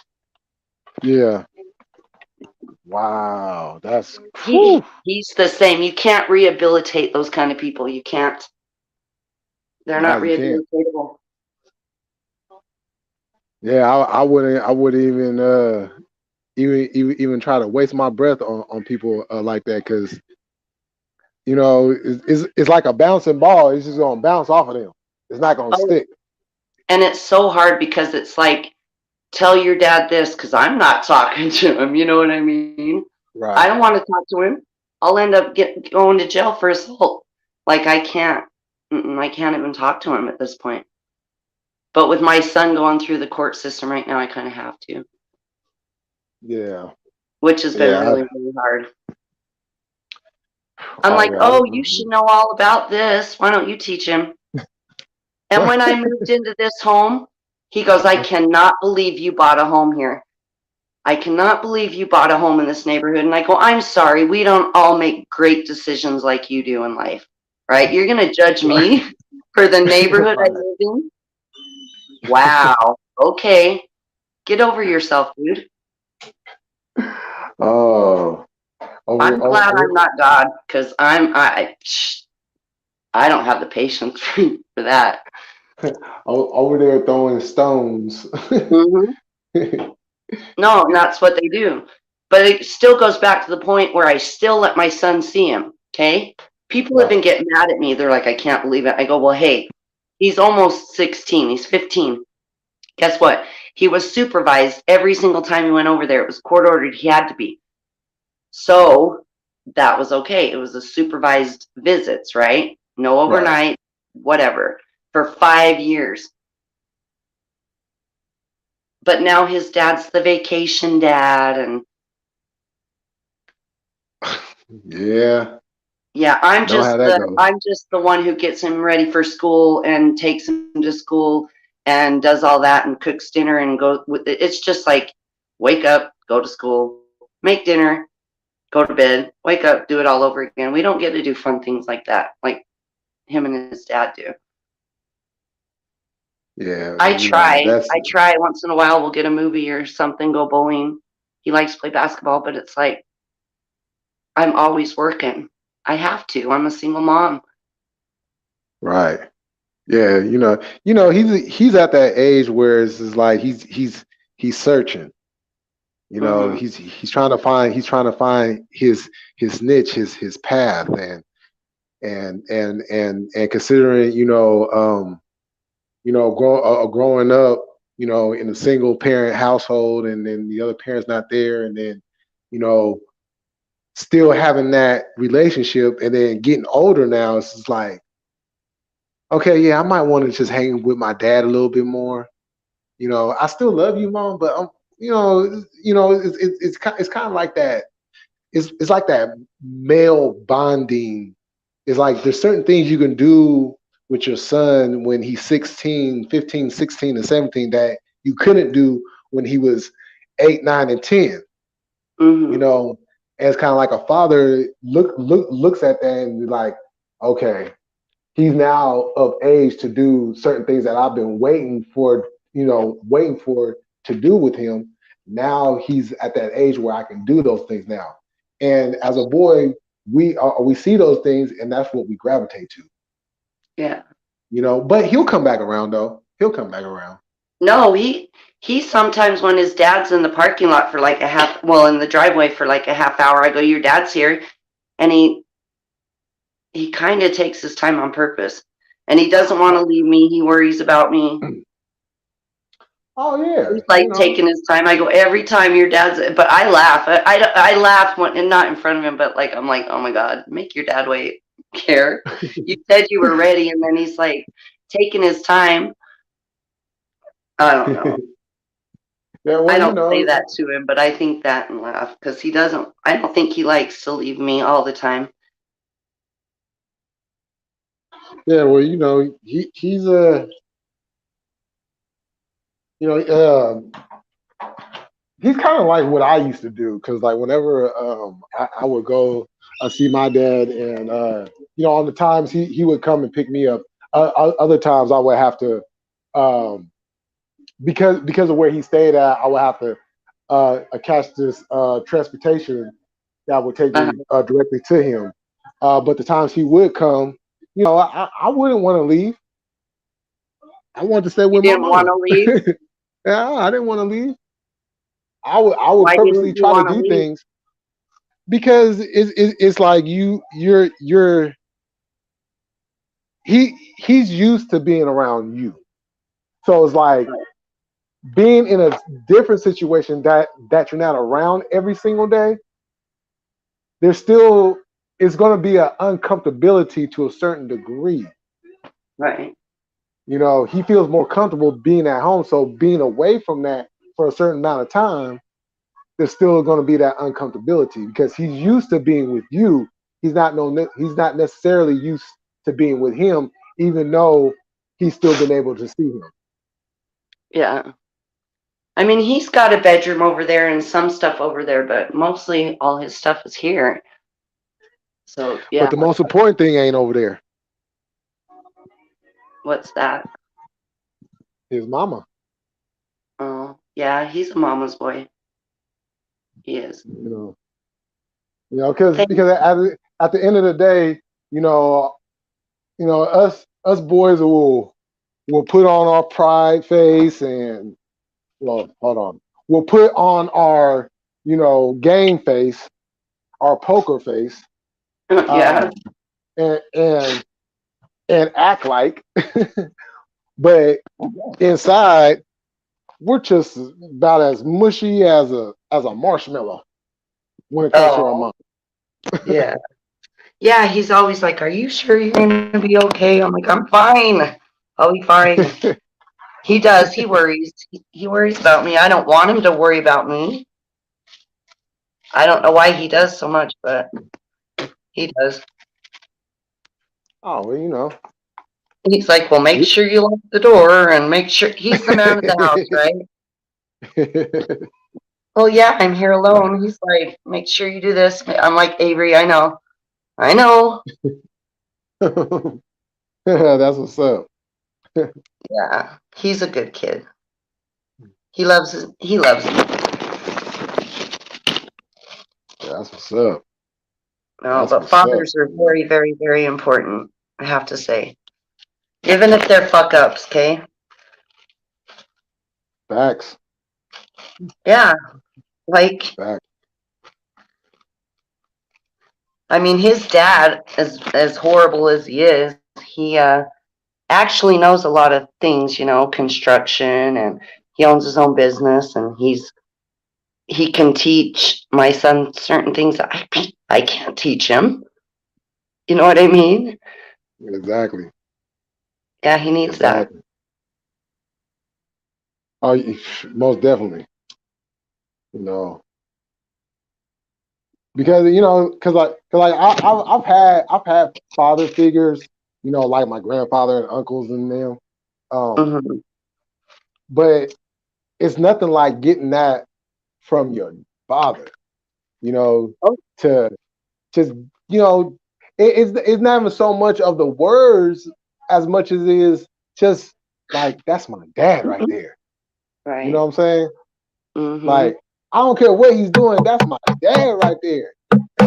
Yeah. Wow. That's He whew. he's the same. You can't rehabilitate those kind of people. You can't. They're Nah, not you can't. rehabilitatable. Yeah, I wouldn't even even try to waste my breath on people like that because you know it's like a bouncing ball. It's just gonna bounce off of them. It's not gonna Oh, stick. and it's so hard because it's like, tell your dad this because I'm not talking to him. You know what I mean? I Right. don't want to talk to him. I'll end up going to jail for assault. Like I can't. I can't even talk to him at this point. But with my son going through the court system right now, I kind of have to, Yeah. which has been Yeah. really, really hard. I'm Oh like, yeah. oh, you should know all about this. Why don't you teach him? And when I moved into this home, he goes, I cannot believe you bought a home here. I cannot believe you bought a home in this neighborhood. And I go, I'm sorry. We don't all make great decisions like you do in life, right? You're going to judge Right. me for the neighborhood I Right. live in? Wow. Okay. Get over yourself, dude. Oh. I'm glad I'm not God because I don't have the patience for that. Over there throwing stones. Hmm. No, and that's what they do. But it still goes back to the point where I still let my son see him. Okay. People even Right. get mad at me. They're like, I can't believe it. I go, well, hey, He's almost 16. He's 15. Guess what? He was supervised every single time he went over there. It was court ordered. He had to be. So that was okay. It was a supervised visits, right? No overnight, whatever, for 5 years. But now his dad's the vacation dad, and Yeah. yeah, I'm Know just how that goes. the one who gets him ready for school and takes him to school and does all that and cooks dinner and goes with it. It's just like wake up, go to school, make dinner, go to bed, wake up, do it all over again. We don't get to do fun things like that, like him and his dad do. Yeah, I you know, try. that's I try once in a while. We'll get a movie or something, go bowling. He likes to play basketball, but it's like I'm always working. I have to. I'm a single mom. right. Yeah, he's at that age where it's just like he's searching. You know, Hmm. he's trying to find his niche, his path, and considering growing up, in a single parent household, and then the other parent's not there, and then you know still having that relationship, and then getting older now, it's just like, okay, yeah, I might want to just hang with my dad a little bit more. I still love you, mom, but it's kind of like that. It's like that male bonding. It's like there's certain things you can do with your son when he's 16, 15, 16, and 17 that you couldn't do when he was 8, 9, and 10. You Hmm. know, and it's kind of like a father looks at that and be like, okay, he's now of age to do certain things that I've been waiting for to do with him. Now he's at that age where I can do those things now. And as a boy, we see those things, and that's what we gravitate to. Yeah. But he'll come back around though. He'll come back around. No, he sometimes when his dad's in the parking lot for like in the driveway for like a half hour, I go, "Your dad's here," and he kind of takes his time on purpose, and he doesn't want to leave me. He worries about me. Oh yeah, He's like taking his time. I go every time your dad's, but I laugh. I laugh when, and not in front of him, but like I'm like, oh my god, make your dad wait. Care. You said you were ready, and then he's like taking his time. I don't know. yeah. I Well, don't say that to him, but I think that and laugh because he doesn't. I don't think he likes to leave me all the time. yeah. Well, he's a you know he's kind of like what I used to do, because like whenever I would go see my dad, and on the times he would come and pick me up. Other times I would have to, um, because of where he stayed at, I would have to catch this transportation that would take Uh, me directly to him. But the times he would come, I wouldn't want to leave. I wanted to stay you with my didn't want mama. to leave. Yeah, I didn't want to leave. I would Why purposely didn't you try to want to do leave? things, because it's like you're he's used to being around you, so it's like being in a different situation that you're not around every single day. There's still it's going to be an uncomfortability to a certain degree. Right. He feels more comfortable being at home, so being away from that for a certain amount of time, there's still going to be that uncomfortability, because he's used to being with you. He's not necessarily used to being with him, even though he's still been able to see him. Yeah. I mean, he's got a bedroom over there and some stuff over there, but mostly all his stuff is here. So But yeah. the most important thing ain't over there. What's that? His mama. Oh, yeah. He's a mama's boy. He is. Because Thank at the end of the day, you know, us boys will put on our pride face, and, well, hold on, we'll put on our game face, our poker face, Yeah. and and act like, but inside we're just about as mushy as a marshmallow when it comes to our Oh, mom. yeah. Yeah, he's always like, "Are you sure you're gonna be okay?" I'm like, "I'm fine. I'll be fine." He does. He worries. He worries about me. I don't want him to worry about me. I don't know why he does so much, but he does. Oh, well, you know. He's like, "Well, make sure you lock the door and make sure he's the man of the house, right?" Well, yeah, I'm here alone. He's like, "Make sure you do this." I'm like, "Avery, I know. I know." That's what's up. Yeah, he's a good kid. He loves me. That's what's up. No, That's but what's up. fathers are very, very, very important, I have to say. Even if they're fuck ups, okay? Facts. Yeah. Like, Facts. I mean, his dad, as horrible as he is, he actually knows a lot of things, construction, and he owns his own business, and he can teach my son certain things that I can't teach him. You know what I mean? Exactly. Yeah, he needs that. Exactly. Oh, most definitely. You know, because I've had father figures, like my grandfather and uncles and them. Um, Hmm. but it's nothing like getting that from your father. You know, Oh, to just it's not even so much of the words as much as it is just like that's my dad right mhm. there. You know Right. what I'm saying? Hmm. Like I don't care what he's doing, that's my dad right there.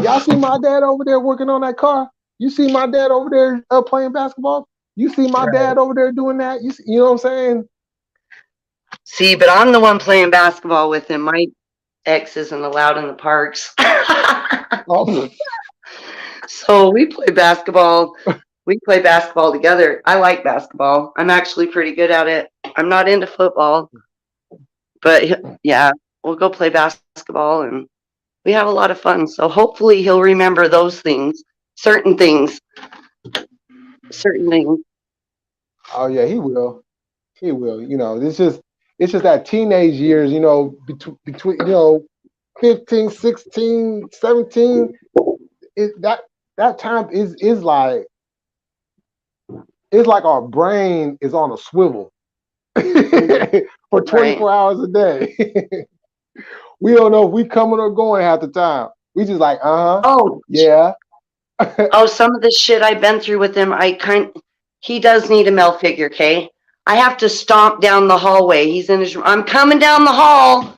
Y'all see my dad over there working on that car? You see my dad over there playing basketball? You see my Right. dad over there doing that? You know what I'm saying? See, but I'm the one playing basketball with him. My ex isn't allowed in the parks. Oh, So we play basketball. We play basketball together. I like basketball. I'm actually pretty good at it. I'm not into football, but yeah, we'll go play basketball and we have a lot of fun. So hopefully he'll remember those things, certain things, certain things. oh yeah, he will. He will. It's just that teenage years, between 15, 16, 17. That time is like it's like our brain is on a swivel for Right. 24 hours a day. We don't know if we coming or going half the time. We just like, Oh, yeah. oh, some of the shit I've been through with him, he does need a male figure, okay? I have to stomp down the hallway. He's in his room. I'm coming down the hall,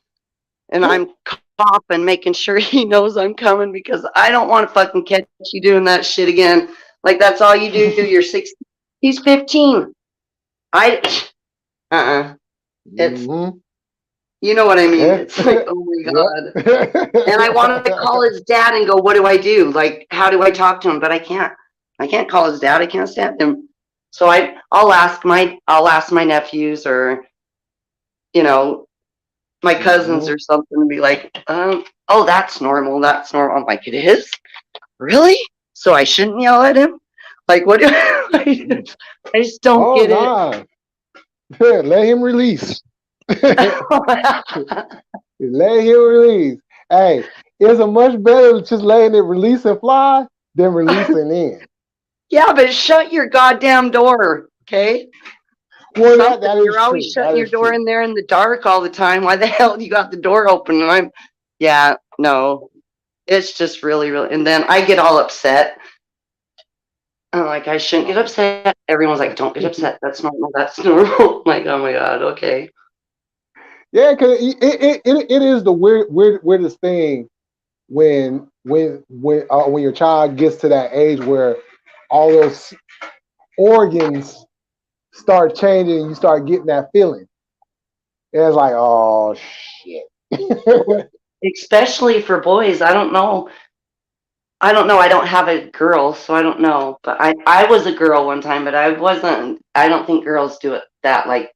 and I'm coughing, making sure he knows I'm coming because I don't want to fucking catch you doing that shit again. Like that's all you do. You're 16. He's 15. I It's Mm-hmm. you know what I mean. Yeah. It's like, oh my god. And I Yep. want to call his dad and go, what do I do? Like, how do I talk to him? But I can't. I can't call his dad. I can't stand him. So I'll ask my nephews or you know my cousins Mm-hmm. or something and be like, oh, that's normal. That's normal. I'm like, it is? Really? So I shouldn't yell at him? Like, what do I just don't Oh get it. nah. Let him release. Let him release. Hey, it's a much better just letting it release and fly than releasing in. Yeah, but shut your goddamn door, okay? Well, that Something. that You're is always true. shutting That your is door true. in there in the dark all the time. Why the hell do you got the door open? And yeah, no. It's just really, really. And then I get all upset. I'm like, I shouldn't get Oh. upset. Everyone's like, don't get upset. That's normal. That's normal. I'm like, oh my God, okay. Yeah, because it is the weirdest thing when your child gets to that age where all those organs start changing and you start getting that feeling. And it's like, oh shit. Especially for boys. I don't know. I don't know. I don't have a girl, so I don't know. But I was a girl one time, but I wasn't. I don't think girls do it that like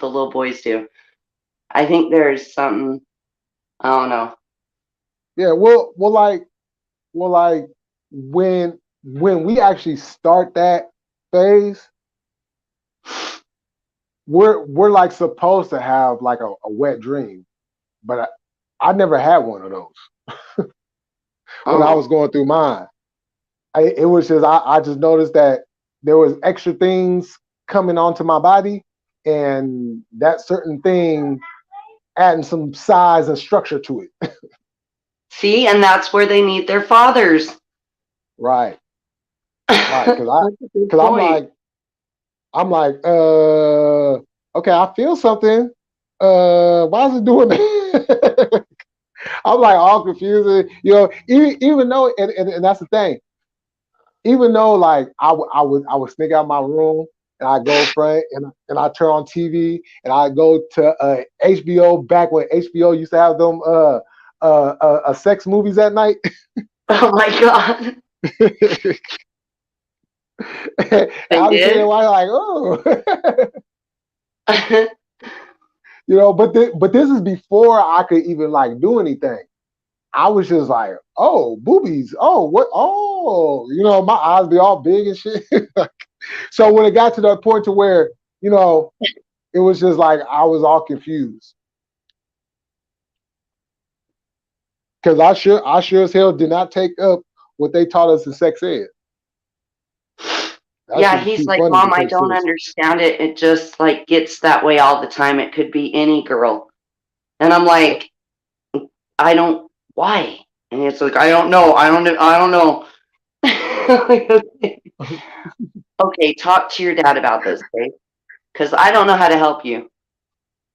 the little boys do. I think there's something. I don't know. Yeah, well, like when we actually start that phase, we're like supposed to have like a wet dream, but I never had one of those when I Oh, was going through mine. It was just I just noticed that there was extra things coming onto my body, and that certain thing adding some size and structure to it. see, and that's where they need their fathers. Right, right. That's a good Because point. I'm like, okay, I feel something. Why is it doing that? I'm like all confused. Even though, and that's the thing. Even though, like, I would sneak out my room and I go front and I turn on TV and I go to HBO back when HBO used to have them sex movies at night. Oh my God, And they I'll be sitting there did. like, oh. But this is before I could even like do anything. I was just like, oh, boobies. Oh, what? Oh, my eyes be all big and shit. So when it got to that point to where, you know, it was just like I was all confused because I sure as hell did not take up what they taught us in sex ed. That shit Yeah, was he's too like, funny to Mom, I take don't seriously. understand it. It just like gets that way all the time. It could be any girl. And I'm like, I don't, why? And it's like, I don't know. I don't know. Okay, talk to your dad about this, okay? Because I don't know how to help you.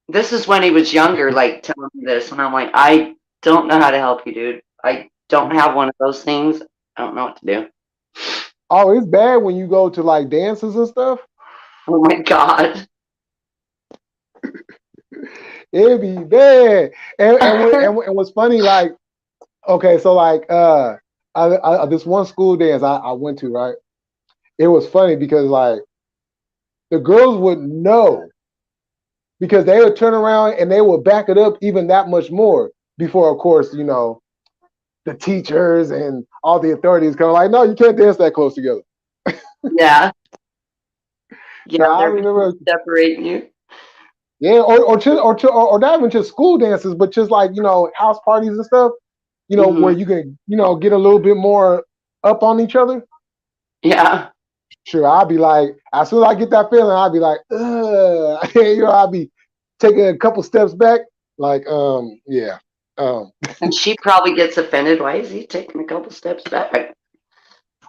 This is when he was younger, like telling me this. And I'm like, I don't know how to help you, dude. I don't have one of those things. I don't know what to do. Oh, it's bad when you go to like dances and stuff. Oh my God. It'd be bad. And what's funny, like, okay, so like this one school dance I went to, right? It was funny because like the girls would know because they would turn around and they would back it up even that much more before, of course, the teachers and all the authorities come like, no, you can't dance that close together. Yeah. Yeah, So I they're remember, separating you. yeah, or not even just school dances, but just like house parties and stuff. Where Hmm. you can get a little bit more up on each other. Yeah. Sure, I'll be like, as soon as I get that feeling, I'll be like, ugh. I'll be taking a couple steps back, like, yeah, um, And she probably gets offended. Why is he taking a couple steps back?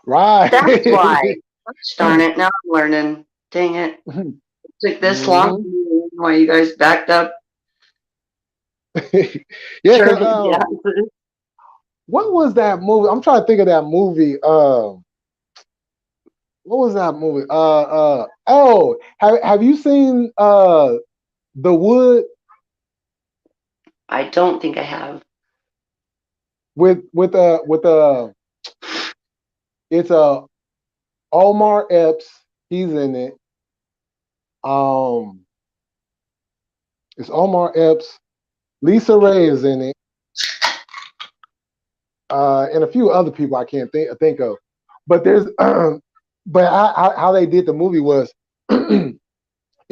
right. That's why. Gosh darn it. Now I'm learning. Dang it. It took this long. Hmm. Why you guys backed up? Yeah, cause Turning yeah. what was that movie? I'm trying to think of that movie. What was that movie? Oh, have you seen The Wood I don't think I have. with it's Omar Epps. He's in it. Um, it's Omar Epps. Lisa Ray is in it, and a few other people I can't think of. But there's, but how they did the movie was, it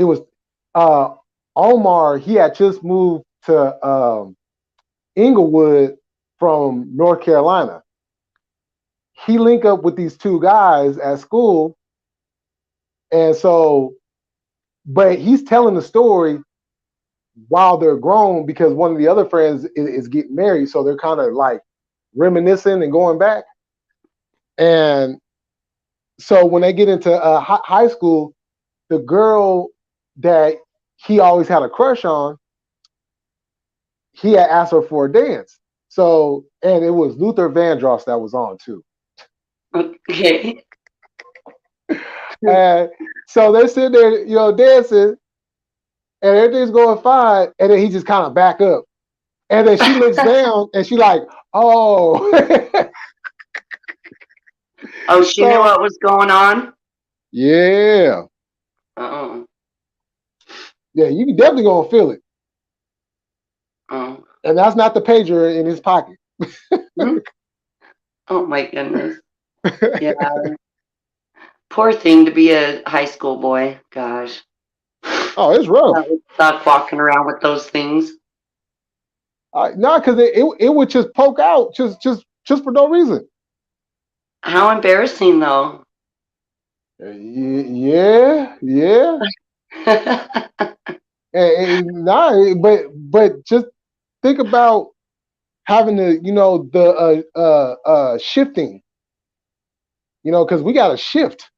was uh, Omar. He had just moved to Inglewood from North Carolina. He linked up with these two guys at school, and so, but he's telling the story while they're grown because one of the other friends is getting married, so they're kind of like reminiscing and going back. And so when they get into high school, the girl that he always had a crush on, he had asked her for a dance. So, and it was Luther Vandross that was on too. Okay. And so they're sitting there, dancing, and everything's going fine. And then he just kind of back up. And then she looks down and she like, oh. Oh, she knew So what was going on? yeah, Oh, yeah, you definitely gonna feel it. oh. And that's not the pager in his pocket. Hmm? Oh my goodness. Yeah. Poor thing to be a high school boy. Gosh. Oh, it's That rough. would suck walking around with those things. No, because it would just poke out just for no reason. How embarrassing though. Yeah, yeah. Nah, but just think about having to, the shifting, because we got to shift.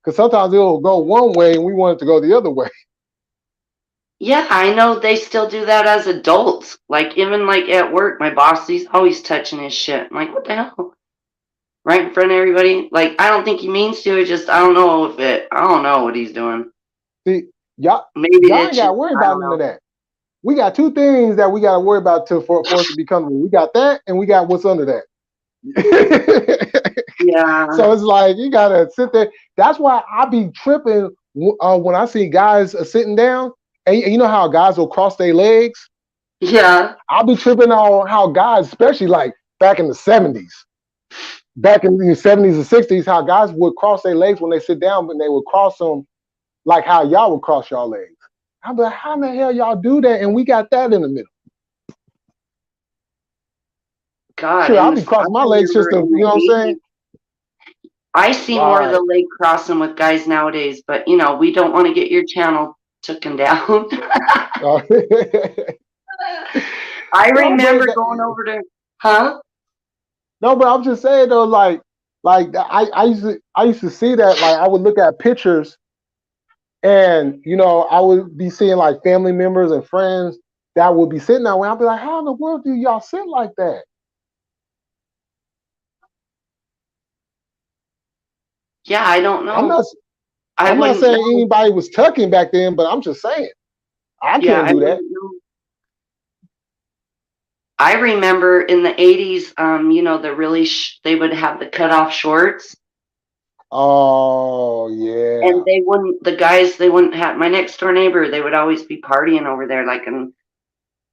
Because sometimes it'll go one way and we want it to go the other way. Yeah, I know they still do that as adults. Like even like at work, my boss, he's always touching his shit. I'm like, what the hell? Right in front of everybody. Like I don't think he means to. It just I don't know if it. I don't know what he's doing. See, y'all, Maybe y'all it's ain't got just to worry I about don't none of know. that. We got two things that we got to worry about for us to be comfortable. We got that, and we got what's under that. Yeah, So it's like you gotta sit there. That's why I be tripping when I see guys sitting down, and you know how guys will cross their legs. yeah, I'll be tripping on how guys, especially like back in the '70s, back in the '70s and '60s, how guys would cross their legs when they sit down, but they would cross them like how y'all would cross y'all legs. I'm like, how the hell y'all do that? And we got that in the middle. God, Sure, I'll be crossing my I legs just remember to, in the what I'm saying? 80s, I see more of Right. the leg crossing with guys nowadays, but we don't want to get your channel taken down. Uh, I no, remember going over to, huh? but I'm just saying though, like I used to see that. Like I would look at pictures, and I would be seeing like family members and friends that would be sitting that way. I'd be like, how in the world do y'all sit like that? Yeah, I don't I'm know. not I I'm not wouldn't saying know. anybody was tucking back then, but I'm just saying I Yeah, can't I do that. wouldn't know. I remember in the 80s, the really, they would have the cutoff shorts Oh and yeah. the guys, they wouldn't have, my next door neighbor, they would always be partying over there. Like, and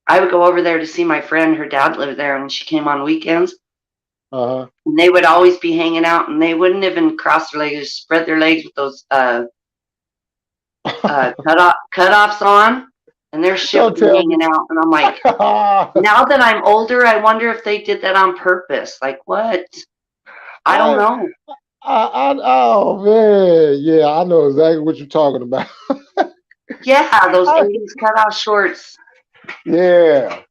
I would go over there to see my friend, her dad lived there and she came on weekends. Uh And they would always be hanging out and they wouldn't even cross their legs, just spread their legs with those huh. cutoffs on, and their shit Don't would be tell me. hanging out. And I'm like, I, now that I'm older, I wonder if they did that on purpose. Like what? I don't I, know. oh man, yeah, I know exactly what you're talking about. Yeah, those I, 80s cutoff shorts. yeah,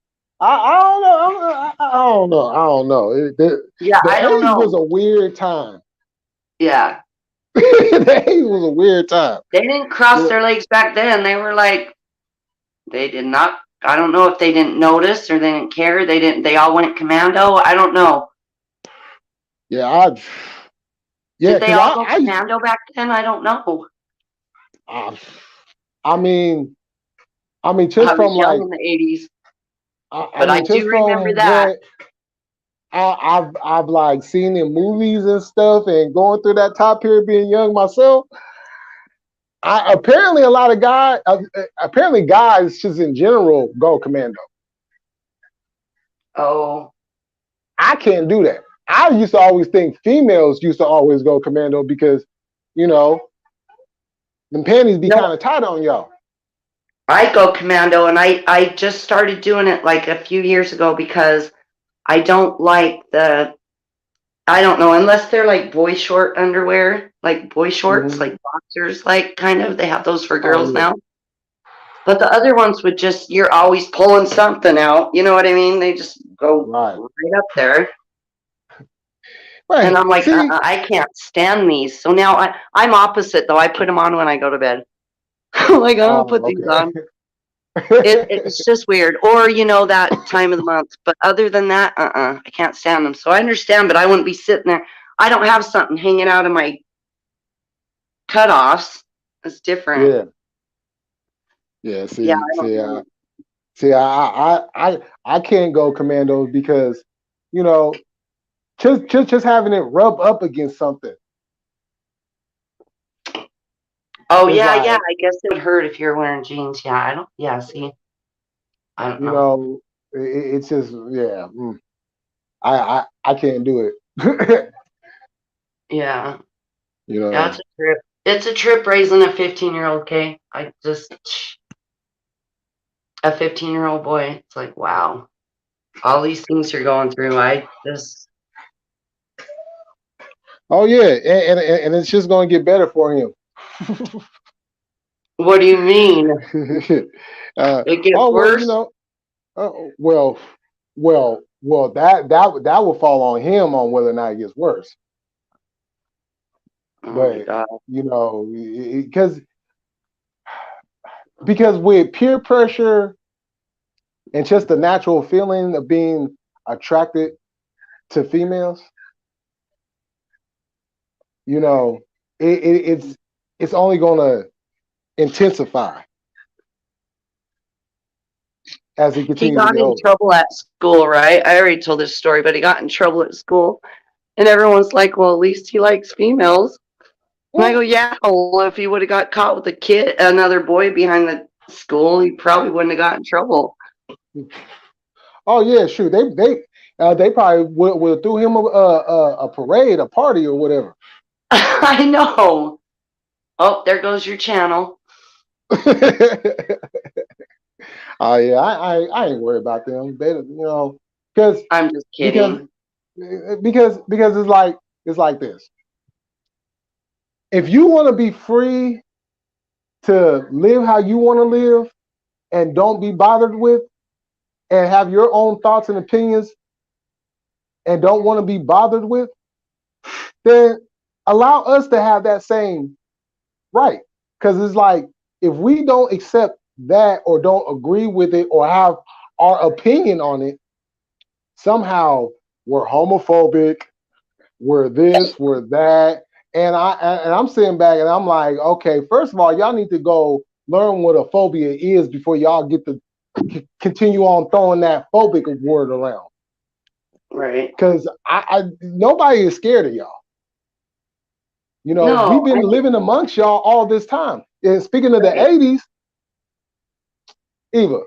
I don't know. I don't know. I don't know. Yeah, The I don't '80s was know. a weird time. Yeah, The '80s was a weird time. they didn't cross Yeah, their legs back then. They were like, they did not. I don't know if they didn't notice or they didn't care. They didn't. They all went commando. I don't know. yeah, yeah, Did they because all go commando back then? I don't know. I, I mean, I just was from young like, in the 80s, I but I mean, do just remember from that. what I've like seen in movies and stuff, and going through that time period, being young myself. Apparently a lot of apparently guys just in general go commando. Oh, I can't do that. I used to always think females used to always go commando because, you know, the panties be no, kind of tight on y'all. I go commando and I just started doing it like a few years ago because I don't like I don't know, unless they're like boy short underwear, like boy shorts, Hmm. like boxers, like kind of, they have those for Oh girls yeah, now. But the other ones would just, you're always pulling something out. You know what I mean? They just go right, right up there. And right. I'm like, See, I can't stand these. So now I'm opposite though. I put them on when I go to bed. Like, I don't put oh these okay. on. It's just weird. Or, that time of the month. But other than that, I can't stand them. So I understand, but I wouldn't be sitting there. I don't have something hanging out of my cutoffs. It's different. Yeah, yeah. Yeah, See, I don't see, know. see. I can't go commandos because, you know, just having it rub up against something. Oh It's yeah, like, yeah. I guess it would hurt if you're wearing jeans. Yeah, I don't. Yeah, see, I don't you know. know, it's just yeah. I can't do it. Yeah, You yeah. know. It's a trip. It's a trip raising a 15-year-old. Okay, I just a 15-year-old boy. It's like wow, all these things you're going through. I just. Oh yeah, and it's just gonna get better for him. What do you mean? It gets oh well, worse? well, that will fall on him on whether or not it gets worse. Oh my But god. because with peer pressure and just the natural feeling of being attracted to females, you know, it's only gonna intensify as he He continues to got get in older. trouble at school, right? I already told this story, but he got in trouble at school. And everyone's like, well, at least he likes females. And I go, yeah, well, if he would have got caught with a kid, another boy behind the school, he probably wouldn't have got in trouble. Oh yeah, sure. They probably would threw him a parade, a party, or whatever. I know. Oh, there goes your channel. Oh yeah, I ain't worried about them. They, because I'm just because kidding. because it's like this. If you want to be free to live how you want to live and don't be bothered with and have your own thoughts and opinions and don't want to be bothered with, then allow us to have that same right. Because it's like if we don't accept that or don't agree with it or have our opinion on it, somehow we're homophobic, we're this, we're that. And I'm sitting back and I'm like, okay, first of all, y'all need to go learn what a phobia is before y'all get to continue on throwing that phobic word around. Right. Because nobody is scared of y'all. We've No, been living amongst y'all all this time. And speaking of the right. 80s, Eva,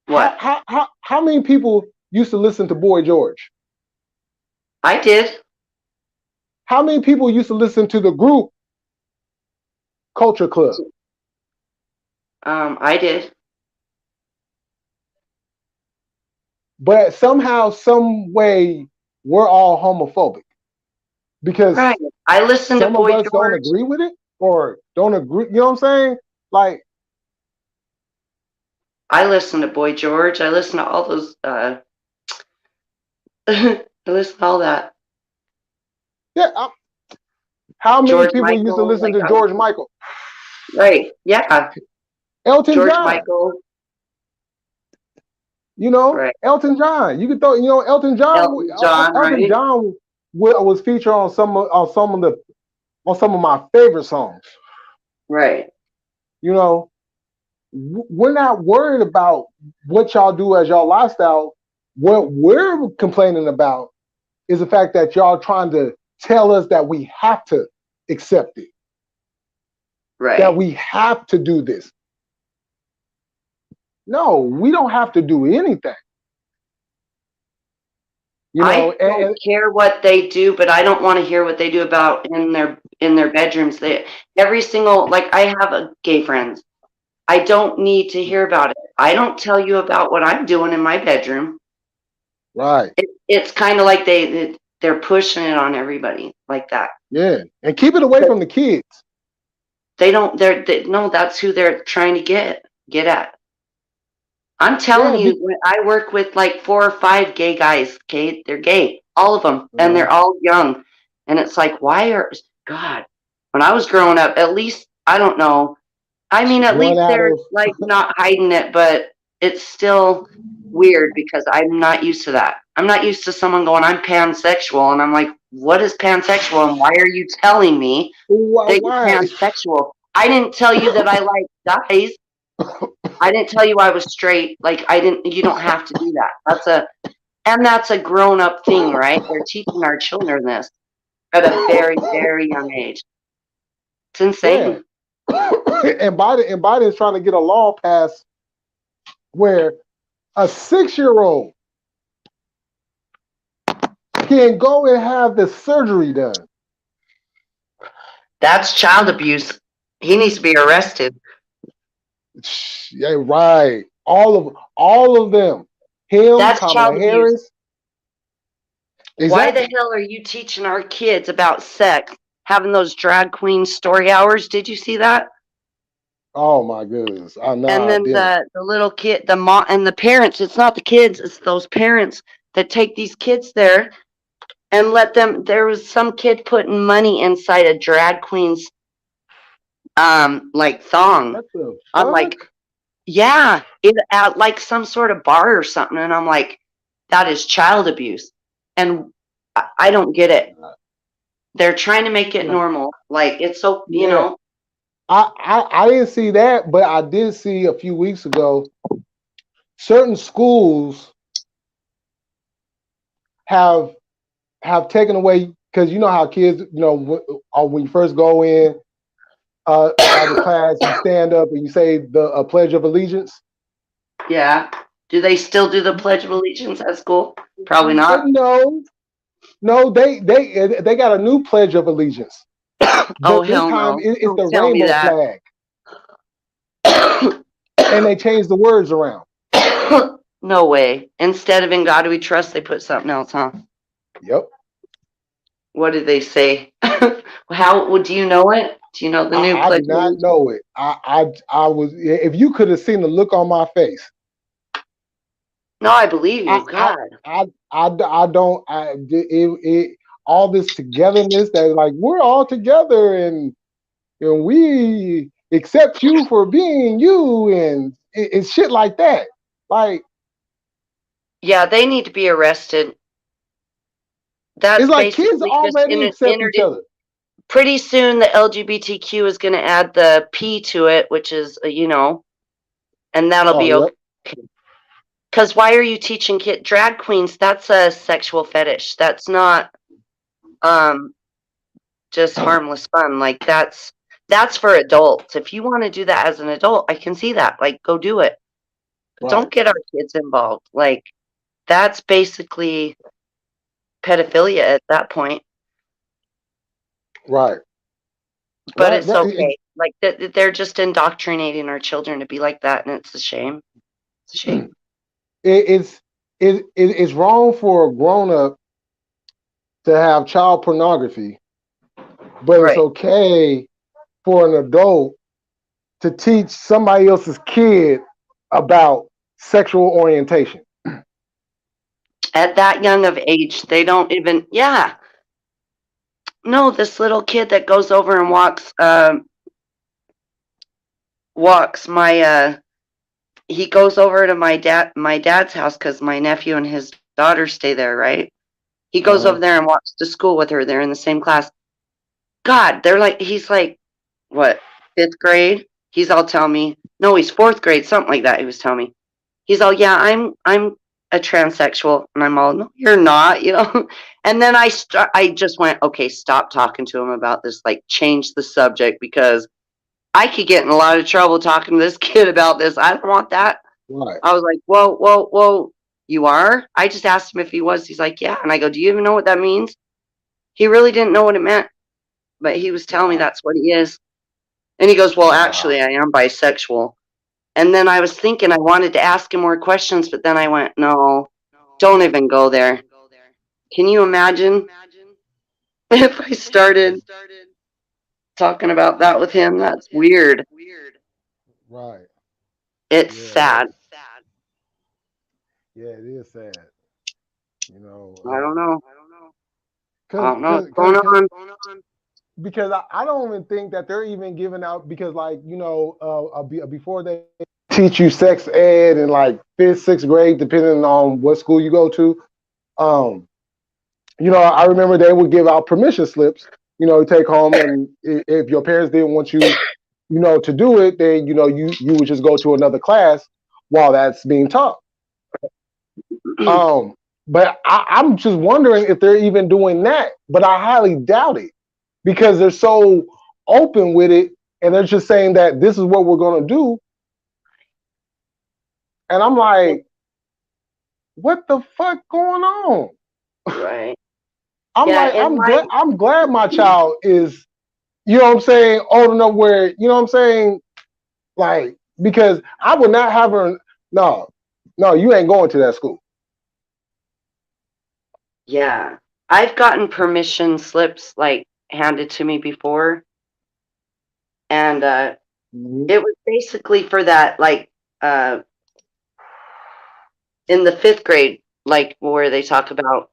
What? how many people used to listen to Boy George? I did. How many people used to listen to the group Culture Club? I did. But somehow, some way, we're all homophobic because Right. I listened to some of Boy us don't George. agree with it or don't agree. You know what I'm saying? Like, I listened to Boy George. I listened to all those. I listened to all that. yeah. How many George people used to Michael, listen like to I was. George Michael? Right. Yeah. Elton George John. Michael. Right. Elton John. You could throw. Elton John. Elton John. Elton Right. John was featured on some of my favorite songs. Right. We're not worried about what y'all do as y'all lifestyle. What we're complaining about is the fact that y'all trying to tell us that we have to accept it, that Right. we have to do this. No, we don't have to do anything. I don't And care what they do, but I don't want to hear what they do about in their bedrooms. Every single like I have a gay friends. I don't need to hear about it. I don't tell you about what I'm doing in my bedroom. right, It's kind of like they're pushing it on everybody like that. yeah, and keep it away from the kids. They don't. No. That's who they're trying to get at. I'm telling Yeah, you, when I work with like 4 or 5 gay guys. Okay, they're gay, all of them, and they're all young. And it's like, why are God? When I was growing up, at least I don't know. I mean, at one least out they're of like not hiding it, but it's still weird because I'm not used to that. I'm not used to someone going, I'm pansexual, and I'm like, what is pansexual, and why are you telling me that you're why? pansexual? I didn't tell you that I like guys. I didn't tell you I was straight. Like I didn't. You don't have to do that. And that's a grown up thing, right? They're teaching our children this at a very, very young age. It's Yeah. insane. And Biden is trying to get a law passed where a 6-year-old can go and have the surgery done. That's child abuse. He needs to be arrested. Yeah, right. All of them. Him, That's Kamala child abuse. Harris. Why the Exactly. hell are you teaching our kids about sex? Having those drag queen story hours. Did you see that? Oh my goodness. I know And I then didn't. the little kid, the mom and the parents, it's not the kids, it's those parents that take these kids there and let them. There was some kid putting money inside a drag queen's like thong. What the I'm like, fuck? yeah, it at like some sort of bar or something. And I'm like, that is child abuse. And I don't get it. They're trying to make it normal. Like it's so, Yeah. I didn't see that, but I did see a few weeks ago certain schools have taken away, because you know how kids, when you first go in the class, you stand up and you say the Pledge of Allegiance. yeah. Do they still do the Pledge of Allegiance at school? Probably not. No, no, they got a new Pledge of Allegiance, Oh but this hell time no! it's Don't the tell me rainbow that. flag, and they changed the words around. No way. Instead of "In God We Trust," they put something else, huh? Yep. What did they say? How would you know it? Do you know the new I Pledge do of not Allegiance? know it. I was, if you could have seen the look on my face. No, I believe I you. I God. I don't all this togetherness that like we're all together and we accept you for being you, and it's shit like that. Like Yeah, they need to be arrested. it's That's like kids basically just already accept each other. pretty soon the LGBTQ is going to add the P to it, which is, and that'll Oh be yep. okay. Because why are you teaching drag queens? That's a sexual fetish. That's not um just harmless fun. Like that's for adults. If you want to do that as an adult, I can see that. Like go do it. But Right. don't get our kids involved. Like that's basically pedophilia at that point. Right. But Right. it's Right. okay. Like they're just indoctrinating our children to be like that, and it's a shame. It's a shame. It's it's wrong for a grown up to have child pornography, but it's Right. okay for an adult to teach somebody else's kid about sexual orientation. At that young of age, they don't even. Yeah. No, this little kid that goes over and walks my he goes over to my dad's house because my nephew and his daughter stay there, right? He goes over Uh-huh. there and walks to school with her. They're in the same class. God, he's like, what, fifth grade? He's all telling me, no, he's fourth grade, something like that. He was telling me. He's all, yeah, I'm a transsexual, and I'm all, no, you're not. And then I just went, okay, stop talking to him about this, like, change the subject because I could get in a lot of trouble talking to this kid about this. I don't want that. Right. I was like, whoa, whoa, whoa, you are? I just asked him if he was. He's like, yeah. And I go, do you even know what that means? He really didn't know what it meant, but he was telling me Wow. that's what he is. And he goes, well, Wow. actually, I am bisexual. And then I was thinking I wanted to ask him more questions, but then I went, no, don't even go there. Can you imagine if I started talking about that with him? That's weird. Right. It's Yeah. sad. Yeah. It is sad. You know. I don't know. I Cause, don't know cause, what's cause, going cause, on. because I don't even think that they're even giving out, because like before they teach you sex ed in like fifth, sixth grade, depending on what school you go to. Um, I remember they would give out permission slips, take home, and if your parents didn't want you, to do it, then you would just go to another class while that's being taught. Um, but I'm just wondering if they're even doing that. But I highly doubt it because they're so open with it, and they're just saying that this is what we're going to do. And I'm like, what the fuck going on? Right. I'm Yeah, like, in my I'm glad my child is, you know what I'm saying, old enough where, you know what I'm saying, like, because I would not have her. No, no, you ain't going to that school. yeah. I've gotten permission slips like handed to me before, and Mhm. it was basically for that like uh in the 5th grade, like where they talk about,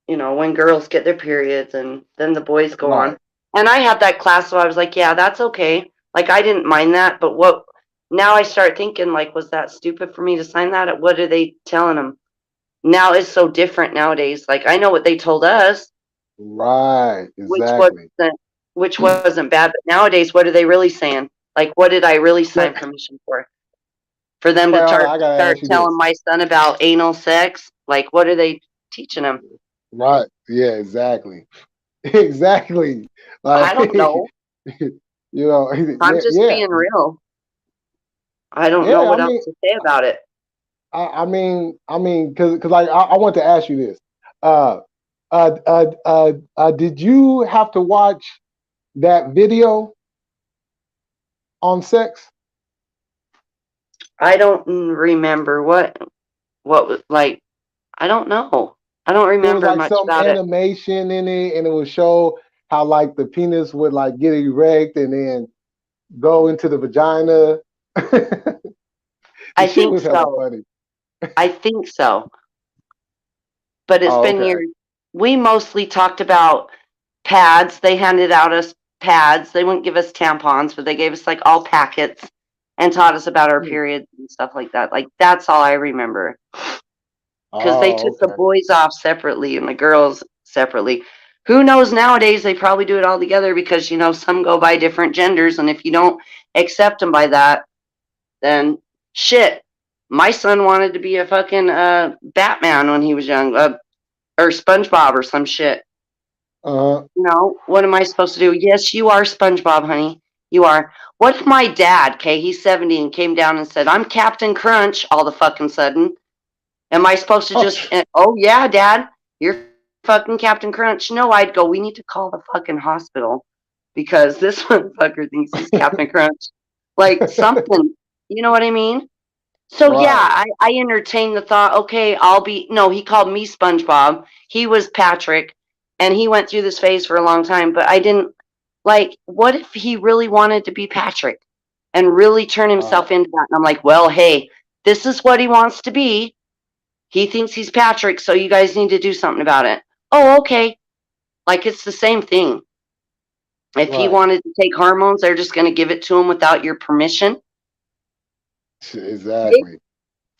when girls get their periods and then the boys go Right, on. And I had that class, so I was like, yeah, that's okay. Like I didn't mind that, but what now I start thinking like, was that stupid for me to sign that? What are they telling them? Now it's so different nowadays. Like I know what they told us, right, which exactly. wasn't which wasn't bad, but nowadays what are they really saying? Like what did I really Now, sign permission for? For them to wait, hold on, start I gotta start ask you telling this. my son about anal sex? Like what are they teaching him? Right, yeah, exactly, exactly. I Like, don't know. I'm yeah, just yeah, being real. I don't know yeah. what else to say about it. Because like I want to ask you this. Uh, did you have to watch that video on sex? I don't remember what was like. I don't know. I don't It was remember like much some about it. animation in it, and it would show how like the penis would like get erect and then go into the vagina. The I shit think was hella so. funny. I think so. But it's Oh, been okay. years. We mostly talked about pads. They handed out us pads. They wouldn't give us tampons, but they gave us like all packets and taught us about our Hmm. periods and stuff like that. Like that's all I remember. Because they Oh, took the okay. boys off separately and the girls separately. Who knows nowadays they probably do it all together because some go by different genders, and if you don't accept them by that, then shit. My son wanted to be a fucking Batman when he was young, or SpongeBob or some shit. Uh, What am I supposed to do? Yes, you are SpongeBob, honey. You are. What if my dad, okay, he's 70 and came down and said, I'm Captain Crunch all the fucking sudden? Am I supposed to oh, just, oh yeah, Dad, you're fucking Captain Crunch? No, I'd go, we need to call the fucking hospital because this motherfucker thinks he's Captain Crunch. Like something, you know what I mean? So yeah, right. I entertained the thought, okay, no, he called me SpongeBob. He was Patrick and he went through this phase for a long time, but I didn't like, what if he really wanted to be Patrick and really turn Right. himself into that? And I'm like, well, hey, this is what he wants to be. He thinks he's Patrick, so you guys need to do something about it. Oh, okay. Like it's the same thing. If he Right. wanted to take hormones, they're just going to give it to him without your permission. They, Exactly.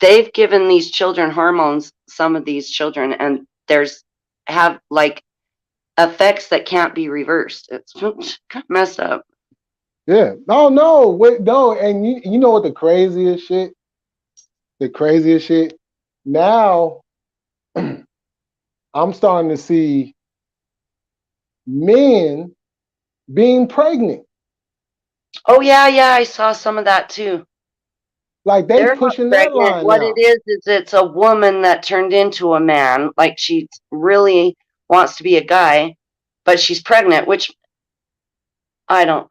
they've given these children hormones, some of these children, and there's have like effects that can't be reversed. It's kind of messed up. Yeah. No, no, wait, no. And you know what the craziest shit? The craziest shit? Now I'm starting to see men being pregnant. Oh yeah, yeah, I saw some of that too. Like they They're not pushing that pregnant. line What it now. is it's a woman that turned into a man. Like she really wants to be a guy, but she's pregnant, which I don't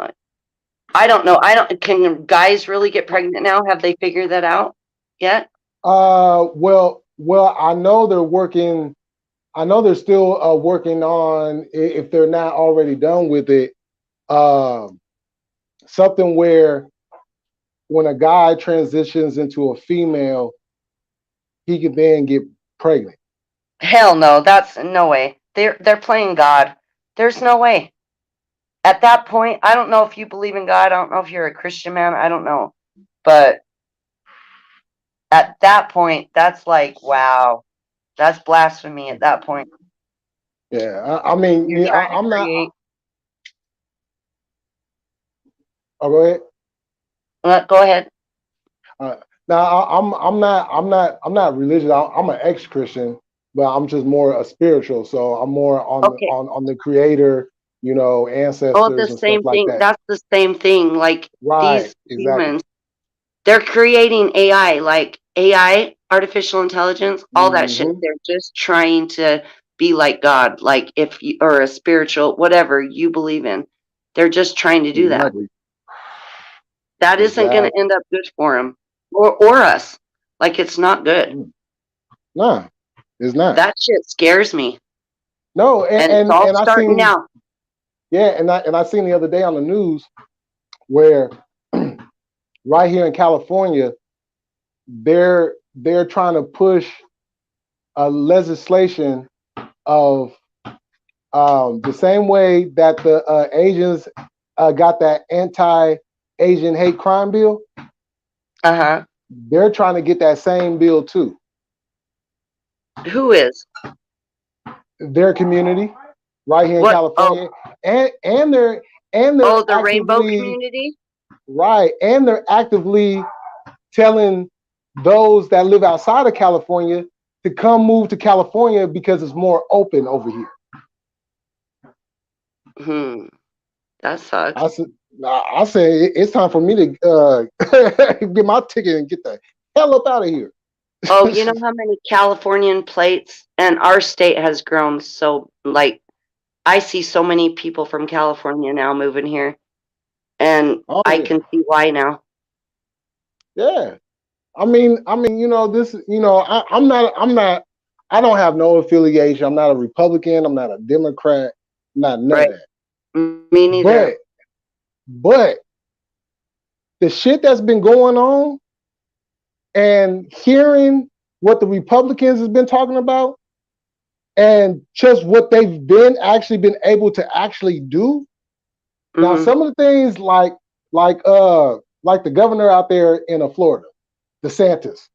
I don't know. I don't can guys really get pregnant now? Have they figured that out yet? Well, I know they're working. I know they're still working on if they're not already done with it. Um, Something where when a guy transitions into a female, he can then get pregnant. Hell no, that's no way. They're playing God. There's no way. At that point, I don't know if you believe in God. I don't know if you're a Christian man. I don't know. But at that point, that's like, wow. That's blasphemy at that point. Yeah, I mean, You're yeah, trying to I'm not. create. Oh, go ahead. Go ahead. Uh, now I'm not religious. I'm an ex-Christian, but I'm just more a spiritual. So I'm more Okay. on the creator, Oh, the ancestors and stuff same like thing. that. That's the same thing. Like Right, these exactly. humans, they're creating AI, like AI, artificial intelligence, all that shit. Hmm. They're just trying to be like God, like if you, or a spiritual, whatever you believe in. They're just trying to do that. Exactly. That isn't going to Exactly. end up good for them or us. Like it's not good. Mm. Nah, it's not. That shit scares me. No, And it's all and I starting seen, now. yeah, and I seen the other day on the news where right here in California, they're trying to push a legislation of the same way that the Asians got that anti-Asian hate crime bill. Uh They're trying to get that same bill too. huh. Who is? Their community right here in What? Oh, California, and they're oh, the rainbow actively community? right, and they're actively telling those that live outside of California to come move to California because it's more open over here. Hmm. That sucks. I said, I say it's time for me to get my ticket and get the hell up out of here. Oh, you know how many Californian plates? And our state has grown so, like, I see so many people from California now moving here, and Oh I yeah, can see why now. yeah. I mean, this, I don't have no affiliation. I'm not a Republican. I'm not a Democrat. Not none of Right? that. Me neither. But, but the shit that's been going on and hearing what the Republicans has been talking about and just what they've been able to actually do. Now, Hmm. some of the things like the governor out there in Florida, DeSantis.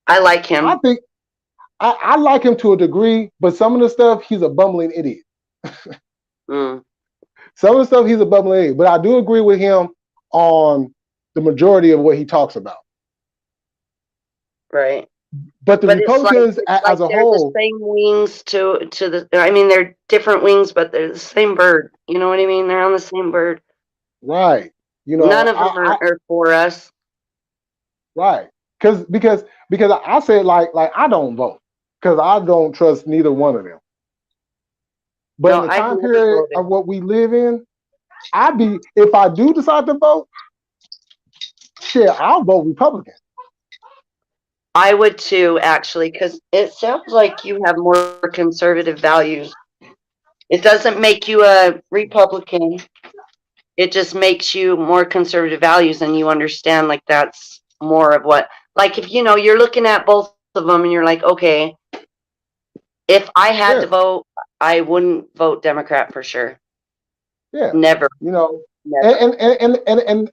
I like I him. think I like him to a degree, but some of the stuff he's a bumbling idiot. Mm, Some of the stuff he's a bumbling idiot, but I do agree with him on the majority of what he talks about. right. But the But Republicans it's like as a they're the whole, same wings to the. I mean, they're different wings, but they're the same bird. You know what I mean? They're on the same bird. right? None of them are for us. Right, because I said like I don't vote because I don't trust neither one of them. But in No, the I've time never period voted. of what we live in, if I do decide to vote, shit, I'll vote Republican. I would too, actually, because it sounds like you have more conservative values. It doesn't make you a Republican. It just makes you more conservative values, and you understand like that's more of what. Like if you know you're looking at both of them, and you're like, okay, if I had to Yeah, vote, I wouldn't vote Democrat for sure. yeah, Never, you know, never.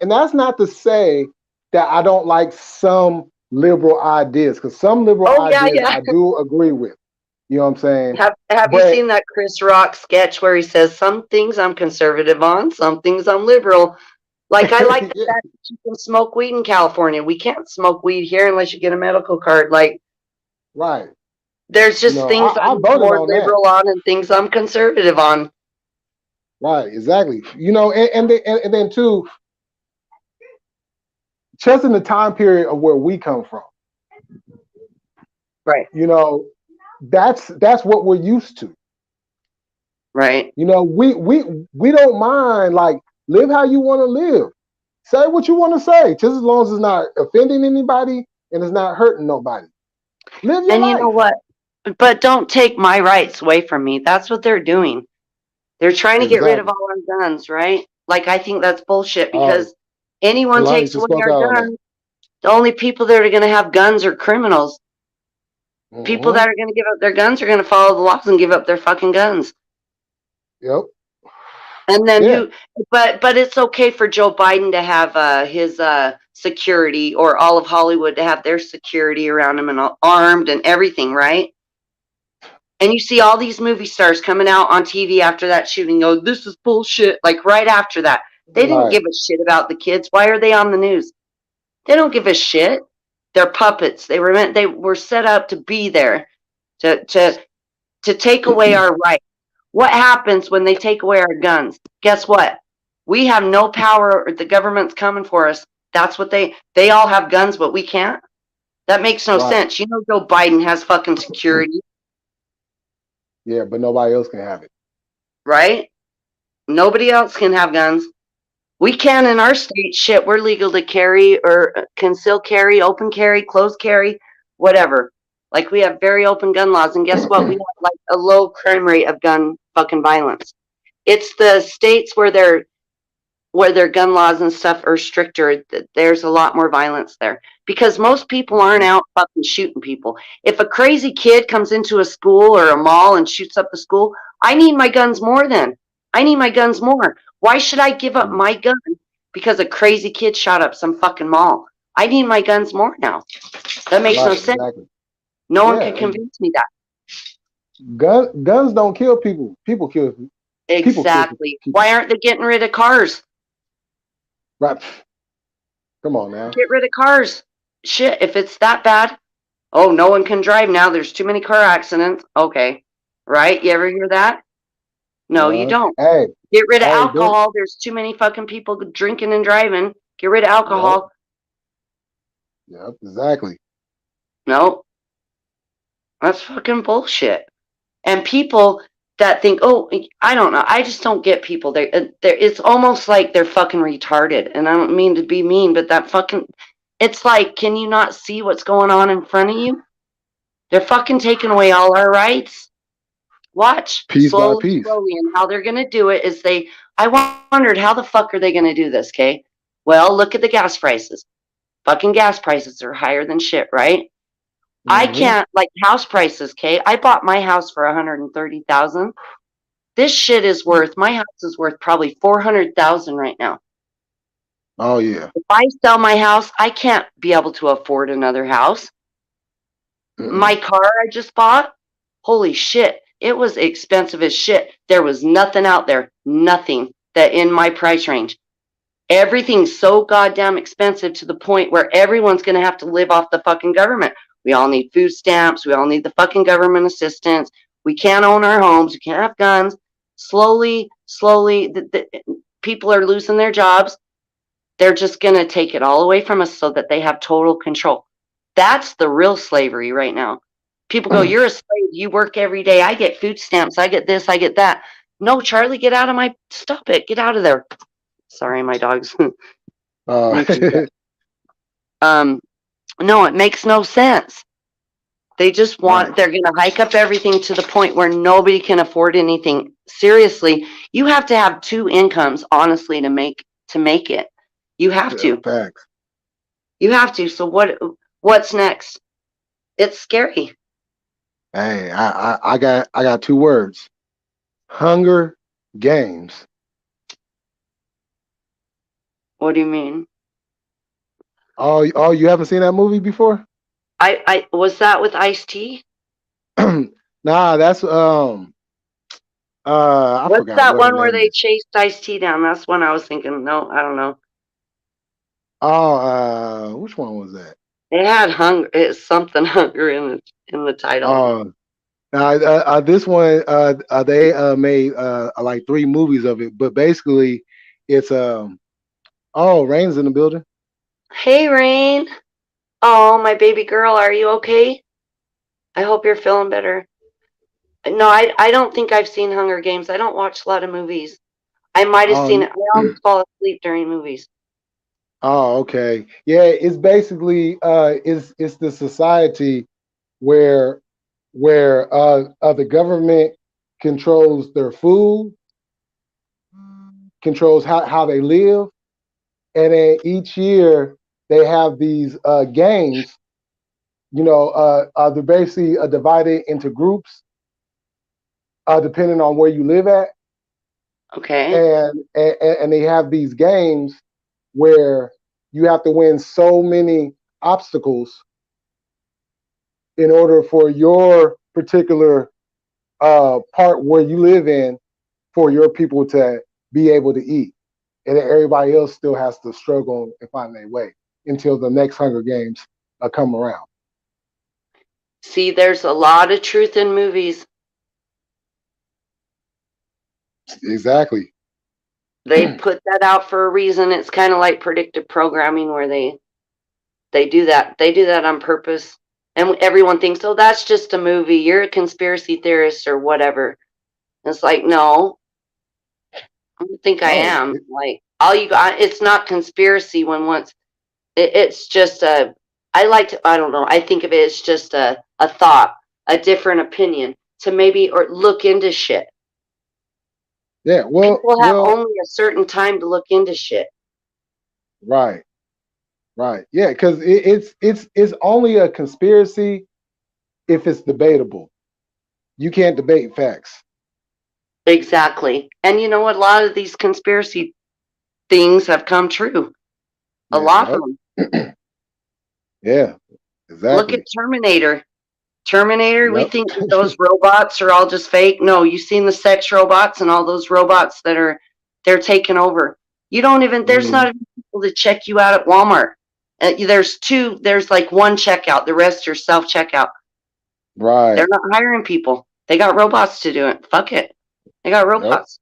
and that's not to say that I don't like some liberal ideas because some liberal Oh yeah, ideas yeah. I do agree with. You know what I'm saying? Have you But seen that Chris Rock sketch where he says some things I'm conservative on, some things I'm liberal? Like I like the yeah, fact that you can smoke weed in California. We can't smoke weed here unless you get a medical card. Like right. there's just things I I'm voted more on that. liberal on and things I'm conservative on. Right, exactly. And then too, just in the time period of where we come from, Right. you know, that's what we're used to. Right. We don't mind like live how you want to live. Say what you want to say, just as long as it's not offending anybody and it's not hurting nobody. Live your And you know life. what? But don't take my rights away from me. That's what they're doing. They're trying to get rid of Exactly. all our guns, right? Like I think that's bullshit Oh, because anyone Kalani takes just away spoke our out on that. guns, the only people that are going to have guns are criminals. People Hmm. that are going to give up their guns are going to follow the laws and give up their fucking guns. Yep. And then Yeah. who? But it's okay for Joe Biden to have his security, or all of Hollywood to have their security around him and armed and everything, right? And you see all these movie stars coming out on TV after that shooting. Go, this is bullshit. Like right after that, they didn't Right. give a shit about the kids. Why are they on the news? They don't give a shit. They're puppets. They were set up to be there to to take away our rights. What happens when they take away our guns? Guess what? We have no power. The government's coming for us. That's what they all have guns, but we can't. That makes no Right. sense. You know, Joe Biden has fucking security, Yeah, but nobody else can have it. right? Nobody else can have guns. We can in our state. Shit, we're legal to carry or conceal carry, open carry, closed carry, whatever. Like we have very open gun laws, and guess what? We have like a low crime rate of gun fucking violence. It's the states where their gun laws and stuff are stricter. There's a lot more violence there because most people aren't out fucking shooting people. If a crazy kid comes into a school or a mall and shoots up the school, I need my guns more then. I need my guns more. Why should I give up my gun because a crazy kid shot up some fucking mall? I need my guns more now. That makes no Right, sense. exactly. No one Yeah, can convince me that. guns don't kill people. People kill people. Exactly. People. Why aren't they getting rid of cars? Right. Come on now. Get rid of cars. Shit, if it's that bad. Oh, no one can drive now. There's too many car accidents. Okay. Right? You ever hear that? No, you don't. Hey, Get rid of hey, alcohol. There's too many fucking people drinking and driving. Get rid of alcohol. Yep, exactly. No. That's fucking bullshit. And people that think, oh, I don't know. I just don't get people. It's almost like they're fucking retarded. And I don't mean to be mean, but it's like, can you not see what's going on in front of you? They're fucking taking away all our rights. Watch Piece by slowly, piece. slowly. And how they're going to do it is I wondered how the fuck are they going to do this, okay? Well, look at the gas prices. Fucking gas prices are higher than shit, right? I can't, like house prices, okay? I bought my house for $130,000. This shit is worth, my house is worth probably $400,000 right now. Oh yeah. If I sell my house, I can't be able to afford another house. My car I just bought, holy shit, it was expensive as shit. There was nothing out there, nothing that in my price range. Everything's so goddamn expensive to the point where everyone's going to have to live off the fucking government. We all need food stamps. We all need the fucking government assistance. We can't own our homes. We can't have guns. Slowly, the people are losing their jobs. They're just going to take it all away from us so that they have total control. That's the real slavery right now. People go, you're a slave. You work every day. I get food stamps. I get this. I get that. No, Charlie, get out of my, stop it. Get out of there. Sorry, my dog's. No, it makes no sense. They just want, they're going to hike up everything to the point where nobody can afford anything. Seriously, you have to have two incomes, honestly, to make it. You have to. Facts. You have to. So what's next? It's scary. Hey, I got two words. Hunger Games. What do you mean? Oh, you haven't seen that movie before? I was that with Ice-T? Nah, that's I What's forgot that what her one where name they is. chased Ice-T down? That's one I was thinking. No, I don't know. Oh, which one was that? It had hunger. It's something hunger in the title. This one, they made like three movies of it, but basically, it's oh, Rain's in the building. Hey, Rain. Oh, my baby girl, are you okay? I hope you're feeling better. No, I don't think I've seen Hunger Games. I don't watch a lot of movies. I might have seen Oh, it. I always fall asleep during movies. oh, okay, yeah. It's basically it's the society where the government controls their food, controls how they live, and then each year they have these games. They're basically divided into groups depending on where you live at, Okay. and they have these games where you have to win so many obstacles in order for your particular part where you live in for your people to be able to eat, and then everybody else still has to struggle and find their way until the next Hunger Games come around. See, there's a lot of truth in movies. Exactly. They put that out for a reason. It's kind of like predictive programming where they do that. They do that on purpose. And everyone thinks, oh, that's just a movie. You're a conspiracy theorist or whatever. And it's like, no, I don't think I No, am. Like, all you got, it's not conspiracy when once it's just a, I like to, I don't know, I think of it as just a thought, a different opinion to maybe, or look into shit. yeah. People have Well, only a certain time to look into shit. right, right. Yeah, because it's only a conspiracy if it's debatable. You can't debate facts. Exactly. And you know what? A lot of these conspiracy things have come true. A Yeah, lot of yep. them. Yeah, Look at exactly. Terminator. Terminator, we Yep. think that those robots are all just fake. No, you've seen the sex robots and all those robots that they're taking over. You don't even, there's not Mhm. even people to check you out at Walmart. There's like one checkout, the rest are self checkout. They're Right. not hiring people. They got robots to do it. Fuck it. They got Yep. robots.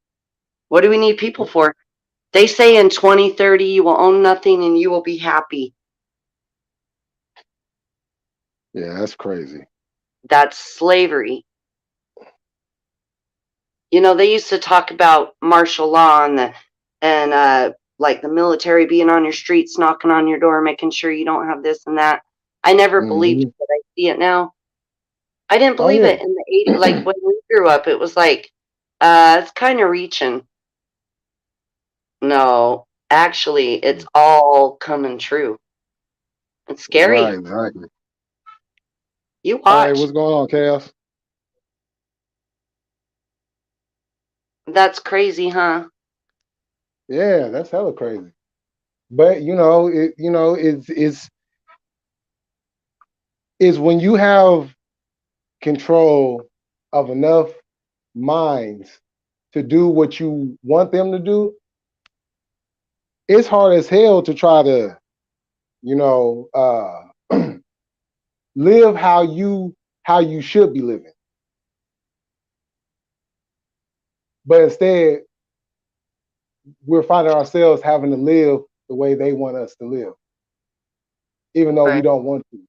What do we need people for? They say in 2030 you will own nothing and you will be happy. Yeah, that's crazy. That's slavery. You know, they used to talk about martial law and like the military being on your streets, knocking on your door, making sure you don't have this and that. I never believed it, Hmm. but I see it now. I didn't Oh believe yeah. it in the 80s. Like when we grew up, it was like, it's kind of reaching. No, actually, it's all coming true. It's Right. scary. Exactly. You Hey, watch. what's going on, Chaos? That's crazy, huh? Yeah, that's hella crazy. But it's when you have control of enough minds to do what you want them to do, it's hard as hell to try to, you know, live how you should be living. But instead, we're finding ourselves having to live the way they want us to live, even though we Right. don't want to.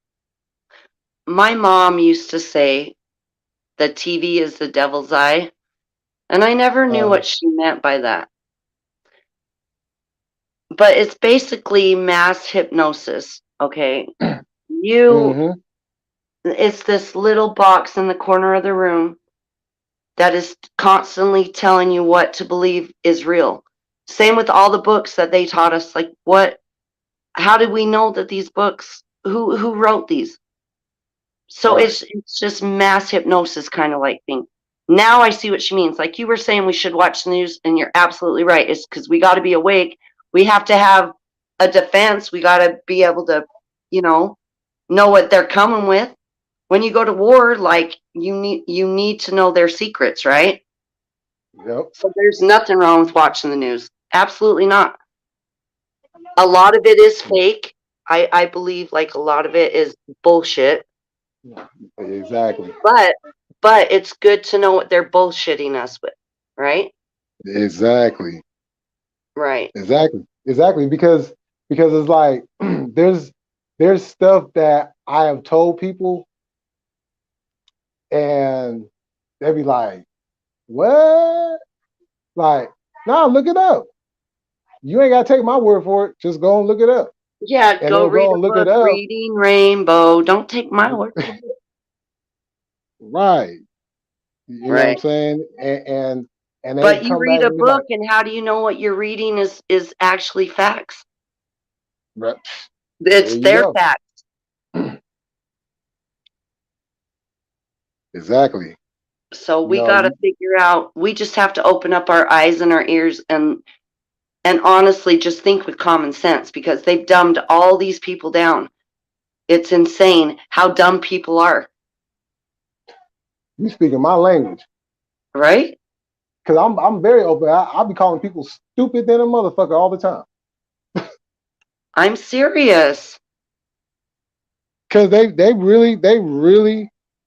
My mom used to say that TV is the devil's eye, and I never knew Uh, what she meant by that. But it's basically mass hypnosis, okay? You, mm-hmm. it's this little box in the corner of the room that is constantly telling you what to believe is real. Same with all the books that they taught us. Like, how did we know that these books, who wrote these? So Right. it's just mass hypnosis kind of like thing. Now I see what she means. Like you were saying, we should watch the news, and you're absolutely right. It's because we got to be awake. We have to have a defense. We got to be able to, you know what they're coming with. When you go to war, like you need to know their secrets, right? Yep. So there's nothing wrong with watching the news. Absolutely not. A lot of it is fake. I believe like a lot of it is bullshit. Exactly. But it's good to know what they're bullshitting us with, right? Exactly. Right. Exactly. Because it's like there's stuff that I have told people, and they be like, "What?" Like, nah, look it up. You ain't gotta take my word for it. Just go and look it up. Yeah, And go they'll read go a and look it book, up. Reading Rainbow. Don't take my word for it. Right. You know what I'm Right. saying? And they But you come read back a and be like, book, and how do you know what you're reading is actually facts? "Right, there It's you their go." facts. Exactly. So You we know, got to you figure out. We just have to open up our eyes and our ears and honestly just think with common sense because they've dumbed all these people down. It's insane how dumb people are, you speaking my language. right? Cause I'm very open. I'll be calling people stupid than a motherfucker all the time. I'm serious. Cause they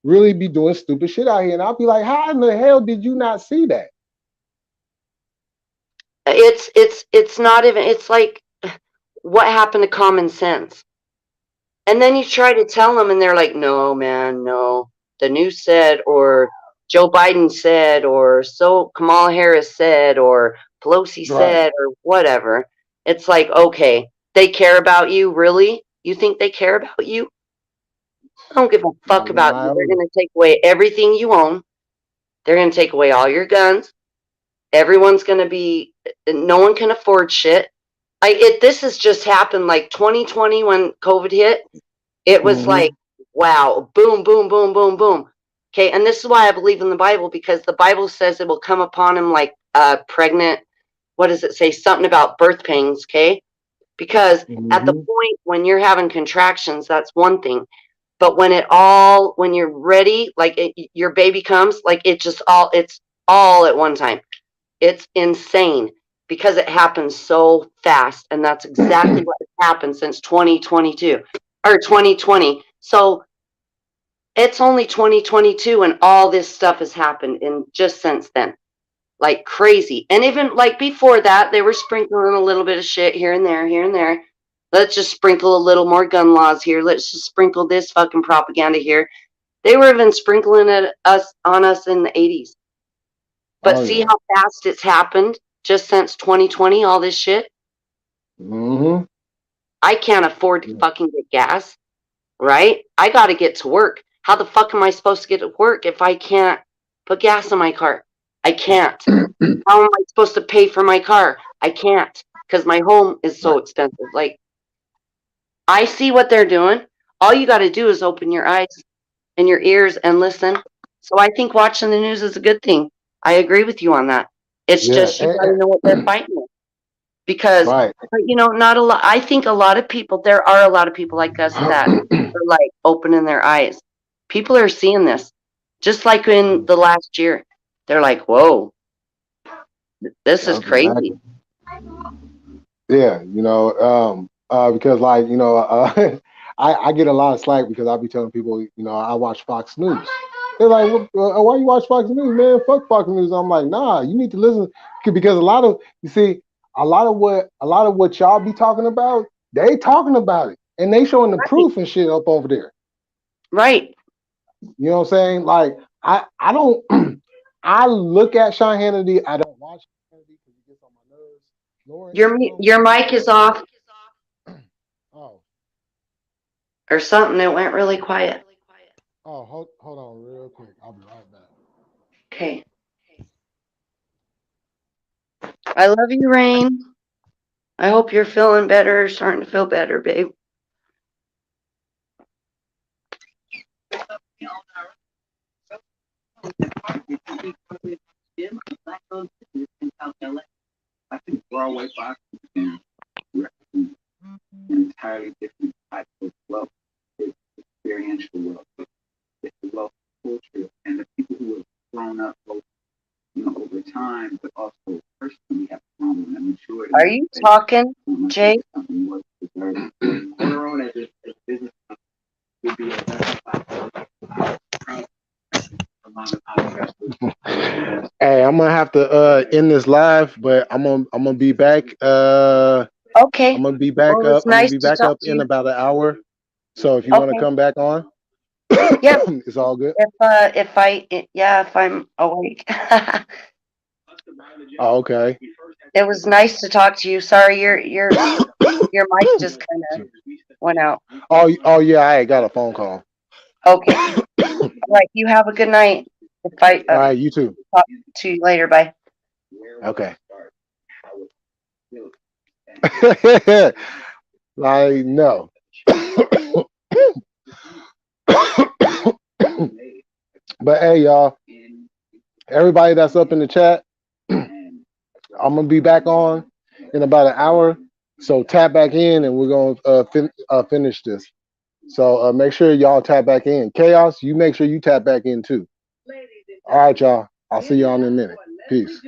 really be doing stupid shit out here. And I'll be like, how in the hell did you not see that? It's not even, it's like, what happened to common sense? And then you try to tell them and they're like, no, man, no. The news said, or Joe Biden said, or so Kamala Harris said, or Pelosi Right. said, or whatever. It's like, okay, they care about you, really? You think they care about you? I don't give a fuck Not one about you. They're iota. going to take away everything you own. They're going to take away all your guns. Everyone's going to be, no one can afford shit. This has just happened like 2020 when COVID hit. It was Mm-hmm. like, wow, boom, boom, boom, boom, boom. Okay, and this is why I believe in the Bible, because the Bible says it will come upon him like pregnant. What does it say? Something about birth pains, okay? Because at the Mm-hmm. point when you're having contractions, that's one thing. But when you're ready, like your baby comes, like it's all at one time. It's insane because it happens so fast. And that's exactly what has happened since 2022 or 2020. So it's only 2022 and all this stuff has happened in just since then. Like crazy. And even like before that, they were sprinkling a little bit of shit here and there, here and there. Let's just sprinkle a little more gun laws here. Let's just sprinkle this fucking propaganda here. They were even sprinkling it on us in the 80s. But Oh see yeah. how fast it's happened just since 2020, all this shit? Mm-hmm. I can't afford to Yeah. fucking get gas, right? I got to get to work. How the fuck am I supposed to get to work if I can't put gas in my car? I can't. How am I supposed to pay for my car? I can't because my home is so Right. expensive. Like, I see what they're doing. All you got to do is open your eyes and your ears and listen. So I think watching the news is a good thing. I agree with you on that. It's Yeah. just you got to know what they're fighting with. Because, Right. but not a lot. I think a lot of people, there are a lot of people like us that are like opening their eyes. People are seeing this, just like in the last year. They're like, whoa, this is Yep, crazy. exactly. Yeah, because like, I get a lot of slack because I be telling people, I watch Fox News. They're like, why you watch Fox News, man? Fuck Fox News. I'm like, nah, you need to listen because a lot of what y'all be talking about, they talking about it and they showing the Right. proof and shit up over there. Right. You know what I'm saying? Like, I don't, I look at Sean Hannity. I don't watch Hannity because he gets on my nerves. Lawrence, Your mic is off Oh, or something. It went really quiet. hold on real quick. I'll be right back. Okay. I love you, Rain. I hope you're feeling better, starting to feel better, babe. Are you talking, Jay? Hey, I'm gonna have to end this live, but I'm gonna be back. Okay. Well, it was I'm gonna nice be to back talk up to in you. about an hour. So if you want to Okay. come back on, Yeah. it's all good. If I'm awake. Oh, okay. It was nice to talk to you. Sorry, your mic just kind of went out. Oh yeah, I got a phone call. Okay. All right. You have a good night. If I All right, you too. talk to you later. Bye. Okay. Like no. But hey, y'all, everybody that's up in the chat, I'm gonna be back on in about an hour. So tap back in, and we're gonna finish this. So make sure y'all tap back in. Chaos, you make sure you tap back in too. All right, y'all. I'll see y'all in a minute. Peace.